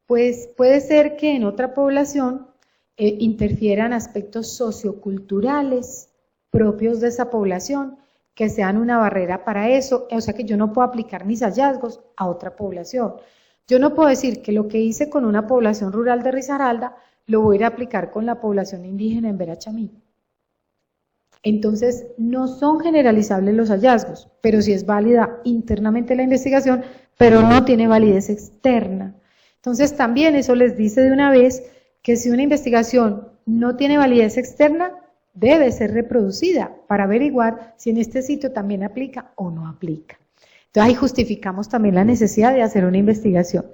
[SPEAKER 1] pues puede ser que en otra población interfieran aspectos socioculturales propios de esa población, que sean una barrera para eso, o sea que yo no puedo aplicar mis hallazgos a otra población. Yo no puedo decir que lo que hice con una población rural de Risaralda lo voy a ir a aplicar con la población indígena en Verachamí. Entonces, no son generalizables los hallazgos, pero sí es válida internamente la investigación, pero no tiene validez externa. Entonces, también eso les dice de una vez que si una investigación no tiene validez externa, debe ser reproducida para averiguar si en este sitio también aplica o no aplica. Entonces, ahí justificamos también la necesidad de hacer una investigación.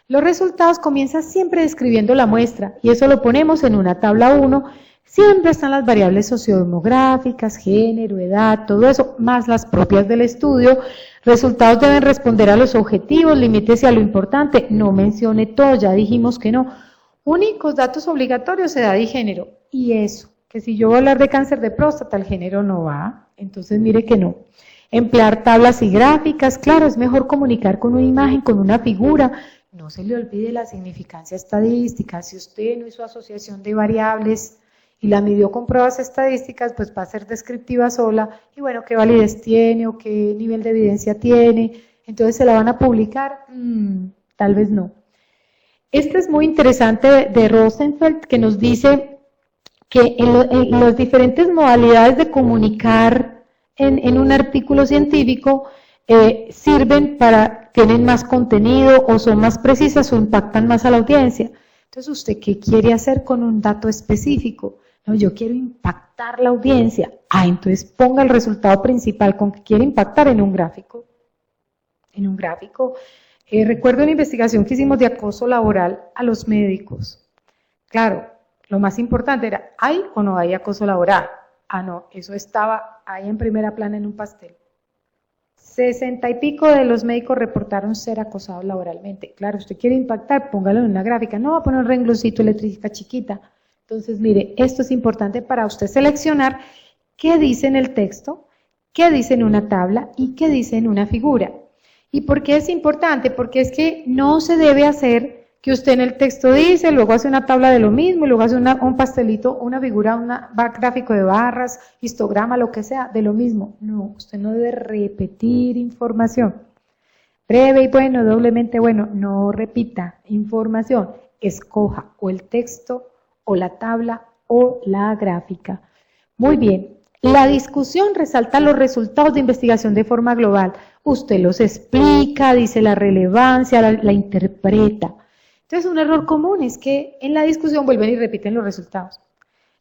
[SPEAKER 1] Los resultados comienzan siempre describiendo la muestra, y eso lo ponemos en una tabla 1, siempre están las variables sociodemográficas, género, edad, todo eso, más las propias del estudio. Resultados deben responder a los objetivos, limítese a lo importante, no mencione todo, ya dijimos que no. Únicos datos obligatorios, edad y género, y eso, que si yo voy a hablar de cáncer de próstata, el género no va, entonces mire que no. Emplear tablas y gráficas, claro, es mejor comunicar con una imagen, con una figura. No se le olvide la significancia estadística. Si usted no hizo asociación de variables y la midió con pruebas estadísticas, pues va a ser descriptiva sola. Y bueno, ¿qué validez tiene o qué nivel de evidencia tiene? entonces ¿se la van a publicar? Tal vez no. Este es muy interesante de Rosenfeld, que nos dice que en las diferentes modalidades de comunicar en un artículo científico sirven tienen más contenido o son más precisas o impactan más a la audiencia. Entonces, ¿usted qué quiere hacer con un dato específico? No, yo quiero impactar la audiencia. Entonces ponga el resultado principal con que quiere impactar en un gráfico. En un gráfico. Recuerdo una investigación que hicimos de acoso laboral a los médicos. Claro, lo más importante era, ¿hay o no hay acoso laboral? No, eso estaba ahí en primera plana en un pastel. 60 y pico de los médicos reportaron ser acosados laboralmente. Claro, usted quiere impactar, póngalo en una gráfica. No va a poner un rengloncito eléctrica chiquita. Entonces, mire, esto es importante para usted seleccionar qué dice en el texto, qué dice en una tabla y qué dice en una figura. ¿Y por qué es importante? Porque es que no se debe hacer que usted en el texto dice, luego hace una tabla de lo mismo, y luego hace un pastelito, una figura, un gráfico de barras, histograma, lo que sea, de lo mismo. No, usted no debe repetir información. Breve y bueno, doblemente bueno, no repita información. Escoja o el texto, o la tabla, o la gráfica. Muy bien. La discusión resalta los resultados de investigación de forma global. Usted los explica, dice la relevancia, la interpreta. Entonces, un error común es que en la discusión vuelven y repiten los resultados.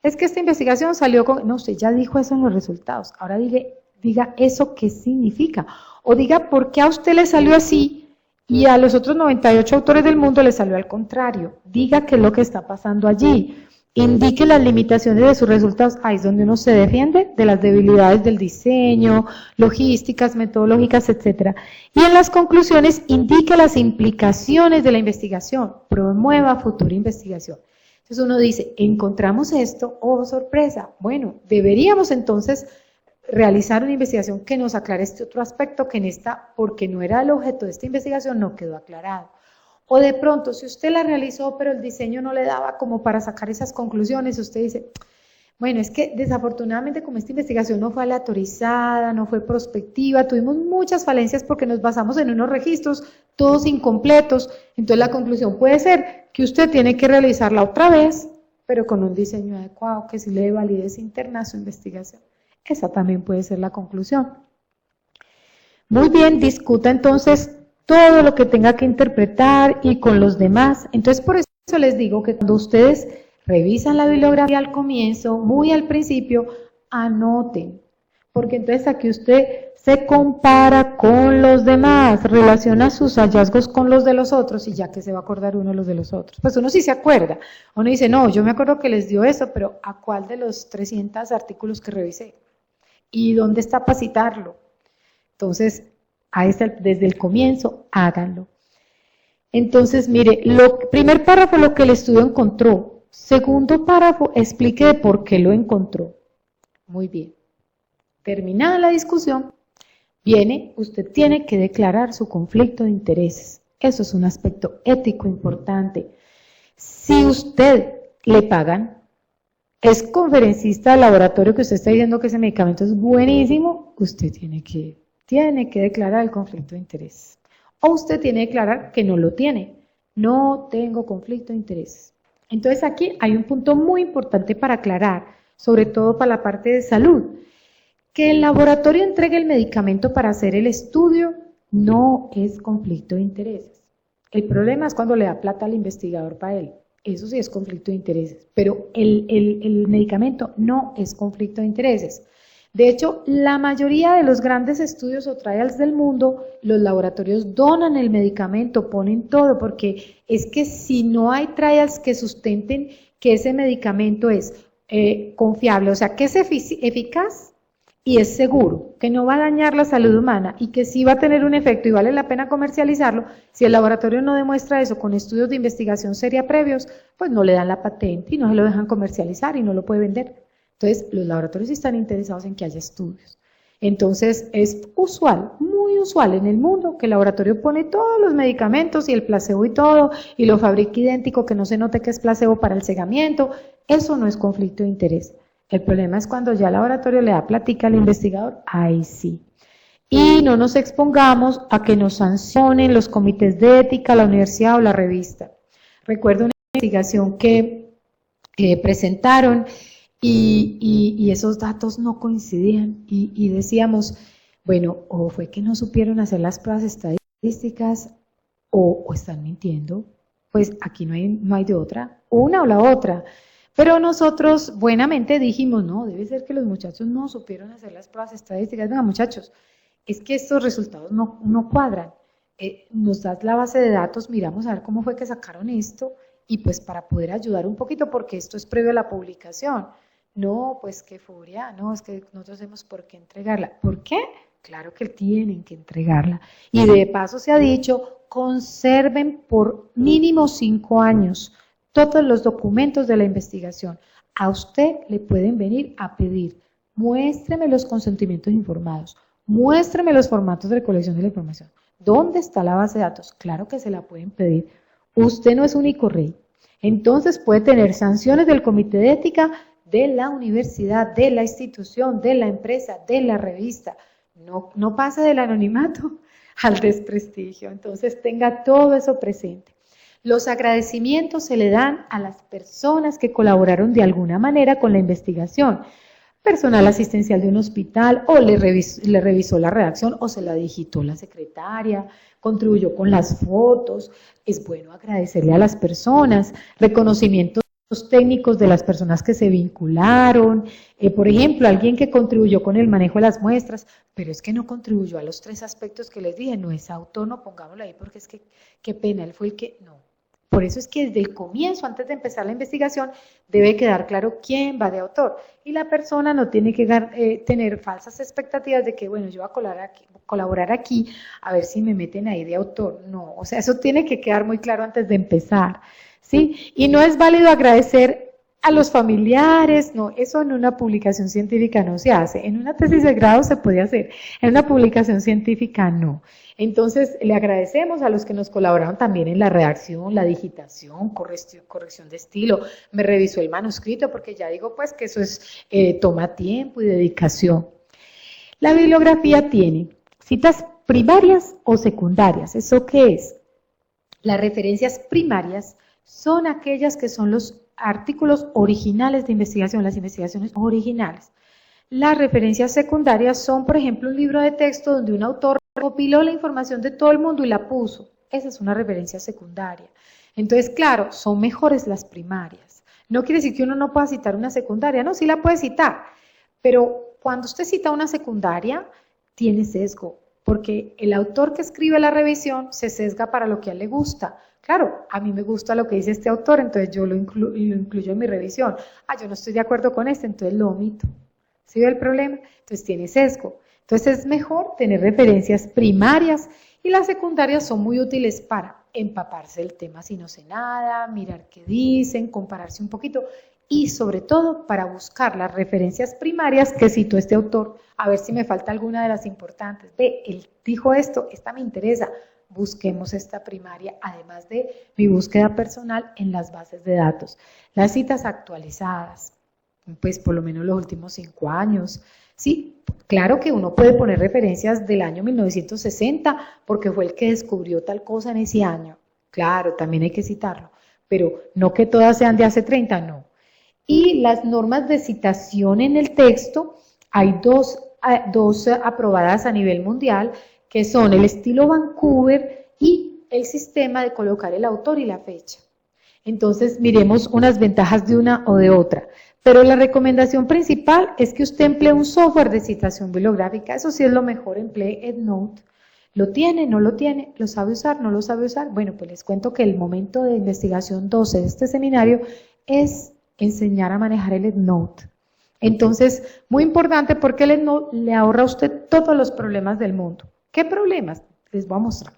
[SPEAKER 1] Es que esta investigación salió con... No, usted ya dijo eso en los resultados. Ahora diga eso qué significa. O diga por qué a usted le salió así y a los otros 98 autores del mundo le salió al contrario. Diga qué es lo que está pasando allí. Indique las limitaciones de sus resultados. Ahí es donde uno se defiende de las debilidades del diseño, logísticas, metodológicas, etc. Y en las conclusiones indique las implicaciones de la investigación. Promueva futura investigación. Entonces uno dice, encontramos esto, oh sorpresa. Bueno, deberíamos entonces realizar una investigación que nos aclare este otro aspecto que en esta, porque no era el objeto de esta investigación, no quedó aclarado. O de pronto, si usted la realizó, pero el diseño no le daba como para sacar esas conclusiones, usted dice, bueno, es que desafortunadamente como esta investigación no fue aleatorizada, no fue prospectiva, tuvimos muchas falencias porque nos basamos en unos registros, todos incompletos, entonces la conclusión puede ser que usted tiene que realizarla otra vez, pero con un diseño adecuado, que sí le dé validez interna a su investigación. Esa también puede ser la conclusión. Muy bien, discuta entonces todo lo que tenga que interpretar y con los demás. Entonces, por eso les digo que cuando ustedes revisan la bibliografía al comienzo, muy al principio, anoten, porque entonces aquí usted se compara con los demás, relaciona sus hallazgos con los de los otros y ya que se va a acordar uno de los de los otros. Pues uno sí se acuerda, uno dice, no, yo me acuerdo que les dio eso, pero ¿a cuál de los 300 artículos que revisé? ¿Y dónde está para citarlo? Entonces, desde el comienzo, háganlo. Entonces, mire, primer párrafo, lo que el estudio encontró. Segundo párrafo, explique de por qué lo encontró. Muy bien. Terminada la discusión, usted tiene que declarar su conflicto de intereses. Eso es un aspecto ético importante. Si usted le pagan, es conferencista del laboratorio que usted está diciendo que ese medicamento es buenísimo, usted tiene que declarar el conflicto de interés. O usted tiene que declarar que no lo tiene. No tengo conflicto de interés. Entonces aquí hay un punto muy importante para aclarar, sobre todo para la parte de salud. Que el laboratorio entregue el medicamento para hacer el estudio no es conflicto de intereses. El problema es cuando le da plata al investigador para él. Eso sí es conflicto de intereses. Pero el medicamento no es conflicto de intereses. De hecho, la mayoría de los grandes estudios o trials del mundo, los laboratorios donan el medicamento, ponen todo, porque es que si no hay trials que sustenten que ese medicamento es confiable, o sea, que es eficaz y es seguro, que no va a dañar la salud humana y que sí va a tener un efecto y vale la pena comercializarlo, si el laboratorio no demuestra eso con estudios de investigación seria previos, pues no le dan la patente y no se lo dejan comercializar y no lo puede vender. Entonces, los laboratorios están interesados en que haya estudios. Entonces, es usual, muy usual en el mundo, que el laboratorio pone todos los medicamentos y el placebo y todo, y lo fabrica idéntico, que no se note que es placebo para el cegamiento. Eso no es conflicto de interés. El problema es cuando ya el laboratorio le da platica al investigador, ahí sí. y no nos expongamos a que nos sancionen los comités de ética, la universidad o la revista. Recuerdo una investigación que presentaron y esos datos no coincidían y decíamos, bueno, o fue que no supieron hacer las pruebas estadísticas o están mintiendo, pues aquí no hay de otra, una o la otra. Pero nosotros buenamente dijimos, no, debe ser que los muchachos no supieron hacer las pruebas estadísticas. Venga, muchachos, es que estos resultados no cuadran. Nos das la base de datos, miramos a ver cómo fue que sacaron esto y pues para poder ayudar un poquito, porque esto es previo a la publicación. No, pues qué furia, no, es que nosotros tenemos por qué entregarla. ¿Por qué? Claro que tienen que entregarla. Y de paso se ha dicho, conserven por mínimo 5 años todos los documentos de la investigación. A usted le pueden venir a pedir, muéstreme los consentimientos informados, muéstreme los formatos de recolección de la información. ¿Dónde está la base de datos? Claro que se la pueden pedir. Usted no es único rey. Entonces puede tener sanciones del comité de ética, de la universidad, de la institución, de la empresa, de la revista. No pasa del anonimato al desprestigio. Entonces tenga todo eso presente. Los agradecimientos se le dan a las personas que colaboraron de alguna manera con la investigación. Personal asistencial de un hospital, o le revisó la redacción, o se la digitó la secretaria, contribuyó con las fotos. Es bueno agradecerle a las personas, reconocimientos técnicos de las personas que se vincularon, por ejemplo, alguien que contribuyó con el manejo de las muestras, pero es que no contribuyó a los 3 aspectos que les dije, no es autor, no pongámoslo ahí porque es que, qué pena, él fue el que, no. Por eso es que desde el comienzo, antes de empezar la investigación, debe quedar claro quién va de autor. Y la persona no tiene que tener falsas expectativas de que, bueno, yo voy a colaborar aquí, a ver si me meten ahí de autor. No, o sea, eso tiene que quedar muy claro antes de empezar, ¿sí? Y no es válido agradecer a los familiares, no, eso en una publicación científica no se hace. En una tesis de grado se puede hacer, en una publicación científica no. Entonces, le agradecemos a los que nos colaboraron también en la redacción, la digitación, corrección de estilo. Me revisó el manuscrito porque ya digo pues que eso toma tiempo y dedicación. La bibliografía tiene citas primarias o secundarias. ¿Eso qué es? Las referencias primarias son aquellas que son los artículos originales de investigación, las investigaciones originales. Las referencias secundarias son, por ejemplo, un libro de texto donde un autor recopiló la información de todo el mundo y la puso. Esa es una referencia secundaria. Entonces, claro, son mejores las primarias. No quiere decir que uno no pueda citar una secundaria, no, sí la puede citar, pero cuando usted cita una secundaria, tiene sesgo, porque el autor que escribe la revisión se sesga para lo que a él le gusta. Claro, a mí me gusta lo que dice este autor, entonces yo lo incluyo en mi revisión. Yo no estoy de acuerdo con este, entonces lo omito. ¿Sí ve el problema? Entonces tiene sesgo. Entonces es mejor tener referencias primarias y las secundarias son muy útiles para empaparse del tema si no sé nada, mirar qué dicen, compararse un poquito y sobre todo para buscar las referencias primarias que citó este autor, a ver si me falta alguna de las importantes. Ve, él dijo esto, esta me interesa, busquemos esta primaria, además de mi búsqueda personal en las bases de datos. Las citas actualizadas, pues por lo menos los últimos 5 años. Sí, claro que uno puede poner referencias del año 1960 porque fue el que descubrió tal cosa en ese año. Claro, también hay que citarlo, pero no que todas sean de hace 30, no. Y las normas de citación en el texto, hay dos aprobadas a nivel mundial, que son el estilo Vancouver y el sistema de colocar el autor y la fecha. Entonces, miremos unas ventajas de una o de otra. Pero la recomendación principal es que usted emplee un software de citación bibliográfica. Eso sí es lo mejor, emplee EndNote. ¿Lo tiene? ¿No lo tiene? ¿Lo sabe usar? ¿No lo sabe usar? Bueno, pues les cuento que el momento de investigación 12 de este seminario es enseñar a manejar el EndNote. Entonces, muy importante porque el EndNote le ahorra a usted todos los problemas del mundo. ¿Qué problemas? Les voy a mostrar.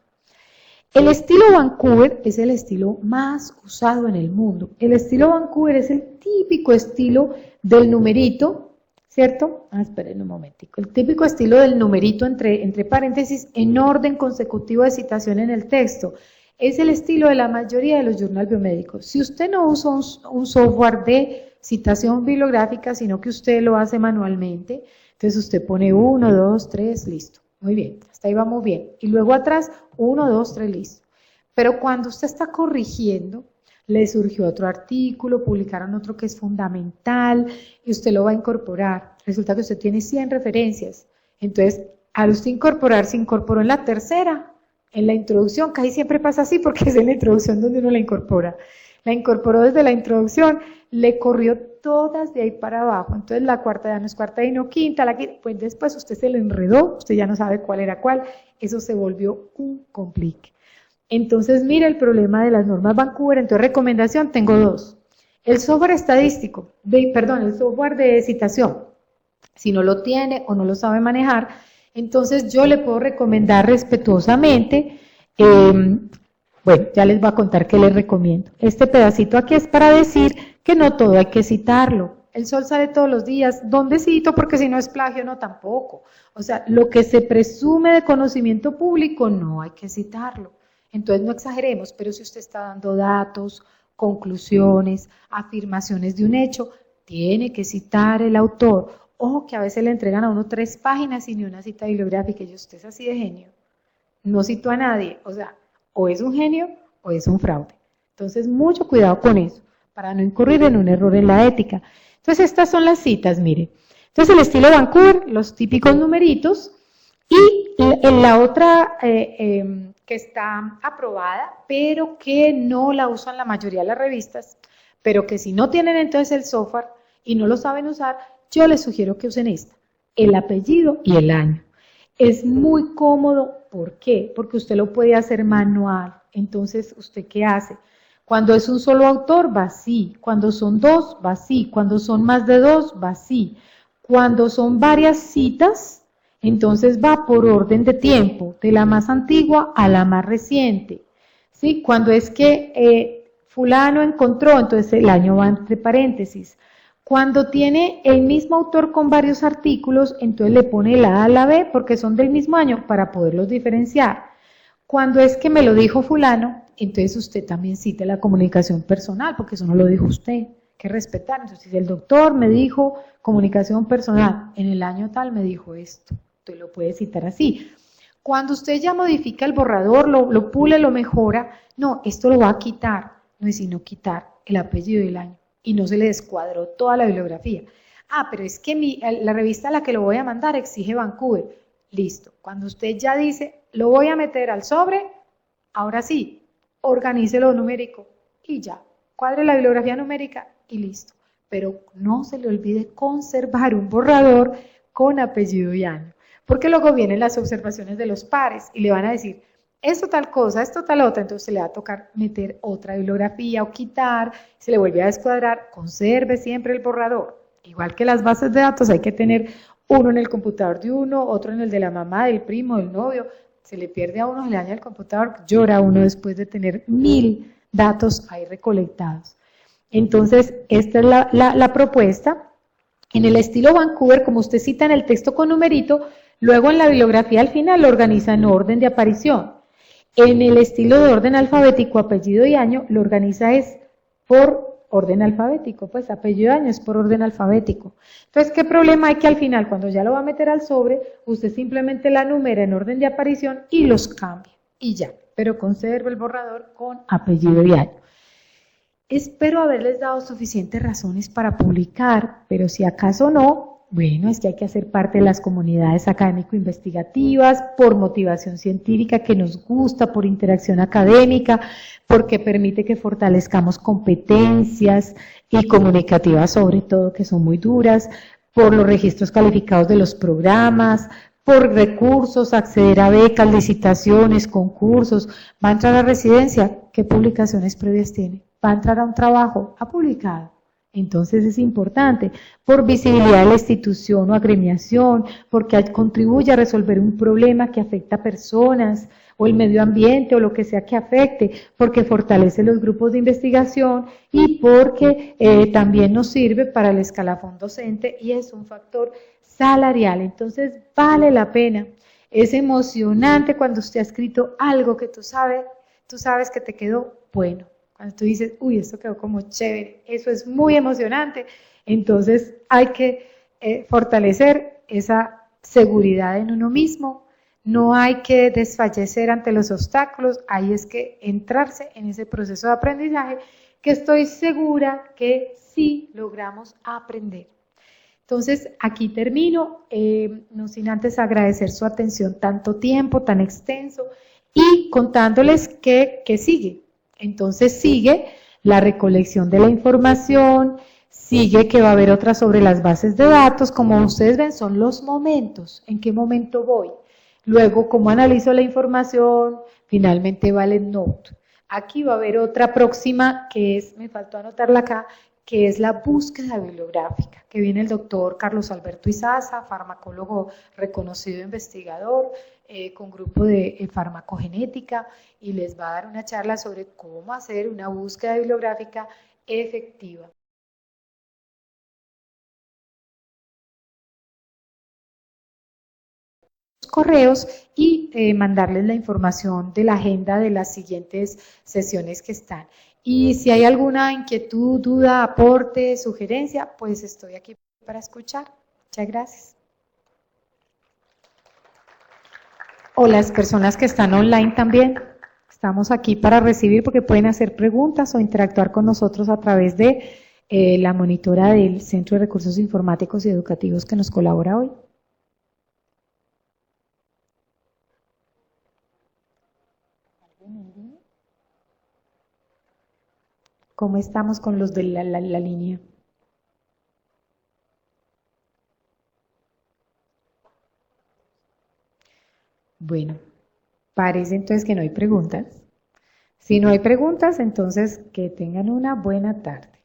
[SPEAKER 1] El estilo Vancouver es el estilo más usado en el mundo. El estilo Vancouver es el típico estilo del numerito, ¿cierto? Esperen un momentico. El típico estilo del numerito entre paréntesis en orden consecutivo de citación en el texto. Es el estilo de la mayoría de los journals biomédicos. Si usted no usa un software de citación bibliográfica, sino que usted lo hace manualmente, entonces usted pone 1, 2, 3, listo. Muy bien, hasta ahí vamos bien. Y luego atrás, 1, 2, 3, listo. Pero cuando usted está corrigiendo, le surgió otro artículo, publicaron otro que es fundamental y usted lo va a incorporar. Resulta que usted tiene 100 referencias. Entonces, al usted incorporar, se incorporó en la tercera, en la introducción. Casi siempre pasa así porque es en la introducción donde uno la incorpora. La incorporó desde la introducción, le corrió todas de ahí para abajo. Entonces, la cuarta ya no es cuarta y no quinta, la quinta. Pues después usted se le enredó, usted ya no sabe cuál era cuál. Eso se volvió un complique. Entonces, mira el problema de las normas Vancouver. Entonces, recomendación, tengo dos. El software estadístico, el software de citación. Si no lo tiene o no lo sabe manejar, entonces yo le puedo recomendar respetuosamente, bueno, ya les voy a contar qué les recomiendo. Este pedacito aquí es para decir que no todo hay que citarlo. El sol sale todos los días. ¿Dónde cito? Porque si no es plagio, no tampoco. O sea, lo que se presume de conocimiento público no hay que citarlo. Entonces no exageremos, pero si usted está dando datos, conclusiones, afirmaciones de un hecho, tiene que citar el autor. Ojo que a veces le entregan a uno 3 páginas y ni una cita bibliográfica y usted es así de genio. No citó a nadie, o sea, o es un genio o es un fraude. Entonces mucho cuidado con eso, para no incurrir en un error en la ética. Entonces estas son las citas, mire. Entonces el estilo Vancouver, los típicos numeritos, y en la otra que está aprobada, pero que no la usan la mayoría de las revistas, pero que si no tienen entonces el software y no lo saben usar, yo les sugiero que usen esta, el apellido y el año. Es muy cómodo, ¿por qué? Porque usted lo puede hacer manual. Entonces, ¿usted qué hace? Cuando es un solo autor, va así. Cuando son 2, va así. Cuando son más de 2, va así. Cuando son varias citas, entonces va por orden de tiempo, de la más antigua a la más reciente. ¿Sí? Cuando es que fulano encontró, entonces el año va entre paréntesis. Cuando tiene el mismo autor con varios artículos, entonces le pone la A a la B porque son del mismo año para poderlos diferenciar. Cuando es que me lo dijo fulano, entonces usted también cita la comunicación personal porque eso no lo dijo usted, hay que respetar. Entonces si el doctor me dijo comunicación personal, en el año tal me dijo esto, entonces lo puede citar así. Cuando usted ya modifica el borrador, lo pule, lo mejora, no, esto lo va a quitar, no es sino quitar el apellido y el año. Y no se le descuadró toda la bibliografía. Ah, pero es que la revista a la que lo voy a mandar exige Vancouver. Listo. Cuando usted ya dice, lo voy a meter al sobre, ahora sí, organícelo numérico y ya. Cuadre la bibliografía numérica y listo. Pero no se le olvide conservar un borrador con apellido y año. Porque luego vienen las observaciones de los pares y le van a decir, esto tal cosa, esto tal otra, entonces se le va a tocar meter otra bibliografía o quitar, se le vuelve a descuadrar, conserve siempre el borrador. Igual que las bases de datos, hay que tener uno en el computador de uno, otro en el de la mamá, del primo, del novio, se le pierde a uno, se le daña el computador, llora uno después de tener 1000 datos ahí recolectados. Entonces, esta es la propuesta. En el estilo Vancouver, como usted cita en el texto con numerito, luego en la bibliografía al final lo organiza en orden de aparición. En el estilo de orden alfabético, apellido y año, lo organiza es por orden alfabético, pues apellido y año es por orden alfabético. Entonces, ¿qué problema hay que al final, cuando ya lo va a meter al sobre, usted simplemente la numera en orden de aparición y los cambia, y ya, pero conserva el borrador con apellido y año. Espero haberles dado suficientes razones para publicar, pero si acaso no, bueno, es que hay que hacer parte de las comunidades académico-investigativas por motivación científica que nos gusta, por interacción académica, porque permite que fortalezcamos competencias y comunicativas sobre todo, que son muy duras, por los registros calificados de los programas, por recursos, acceder a becas, licitaciones, concursos, va a entrar a residencia, ¿qué publicaciones previas tiene? Va a entrar a un trabajo, ha publicado. Entonces es importante, por visibilidad de la institución o agremiación, porque contribuye a resolver un problema que afecta a personas, o el medio ambiente, o lo que sea que afecte, porque fortalece los grupos de investigación y porque también nos sirve para el escalafón docente y es un factor salarial. Entonces vale la pena. Es emocionante cuando usted ha escrito algo que tú sabes que te quedó bueno. Cuando tú dices, uy, esto quedó como chévere, eso es muy emocionante. Entonces hay que fortalecer esa seguridad en uno mismo No hay que desfallecer ante los obstáculos, ahí es que entrarse en ese proceso de aprendizaje que estoy segura que sí logramos aprender. Entonces, aquí termino, no sin antes agradecer su atención tanto tiempo, tan extenso, y contándoles que sigue. Entonces sigue la recolección de la información, sigue que va a haber otra sobre las bases de datos, como ustedes ven son los momentos, en qué momento voy. Luego, cómo analizo la información, finalmente va el Note. Aquí va a haber otra próxima que es, me faltó anotarla acá, que es la búsqueda bibliográfica, que viene el doctor Carlos Alberto Izaza, farmacólogo reconocido investigador, con grupo de farmacogenética, y les va a dar una charla sobre cómo hacer una búsqueda bibliográfica efectiva. Correos y mandarles la información de la agenda de las siguientes sesiones que están. Y si hay alguna inquietud, duda, aporte, sugerencia, pues estoy aquí para escuchar. Muchas gracias. O las personas que están online también. Estamos aquí para recibir porque pueden hacer preguntas o interactuar con nosotros a través de la monitora del Centro de Recursos Informáticos y Educativos que nos colabora hoy. ¿Cómo estamos con los de la línea? Bueno, parece entonces que no hay preguntas. Si no hay preguntas, entonces que tengan una buena tarde.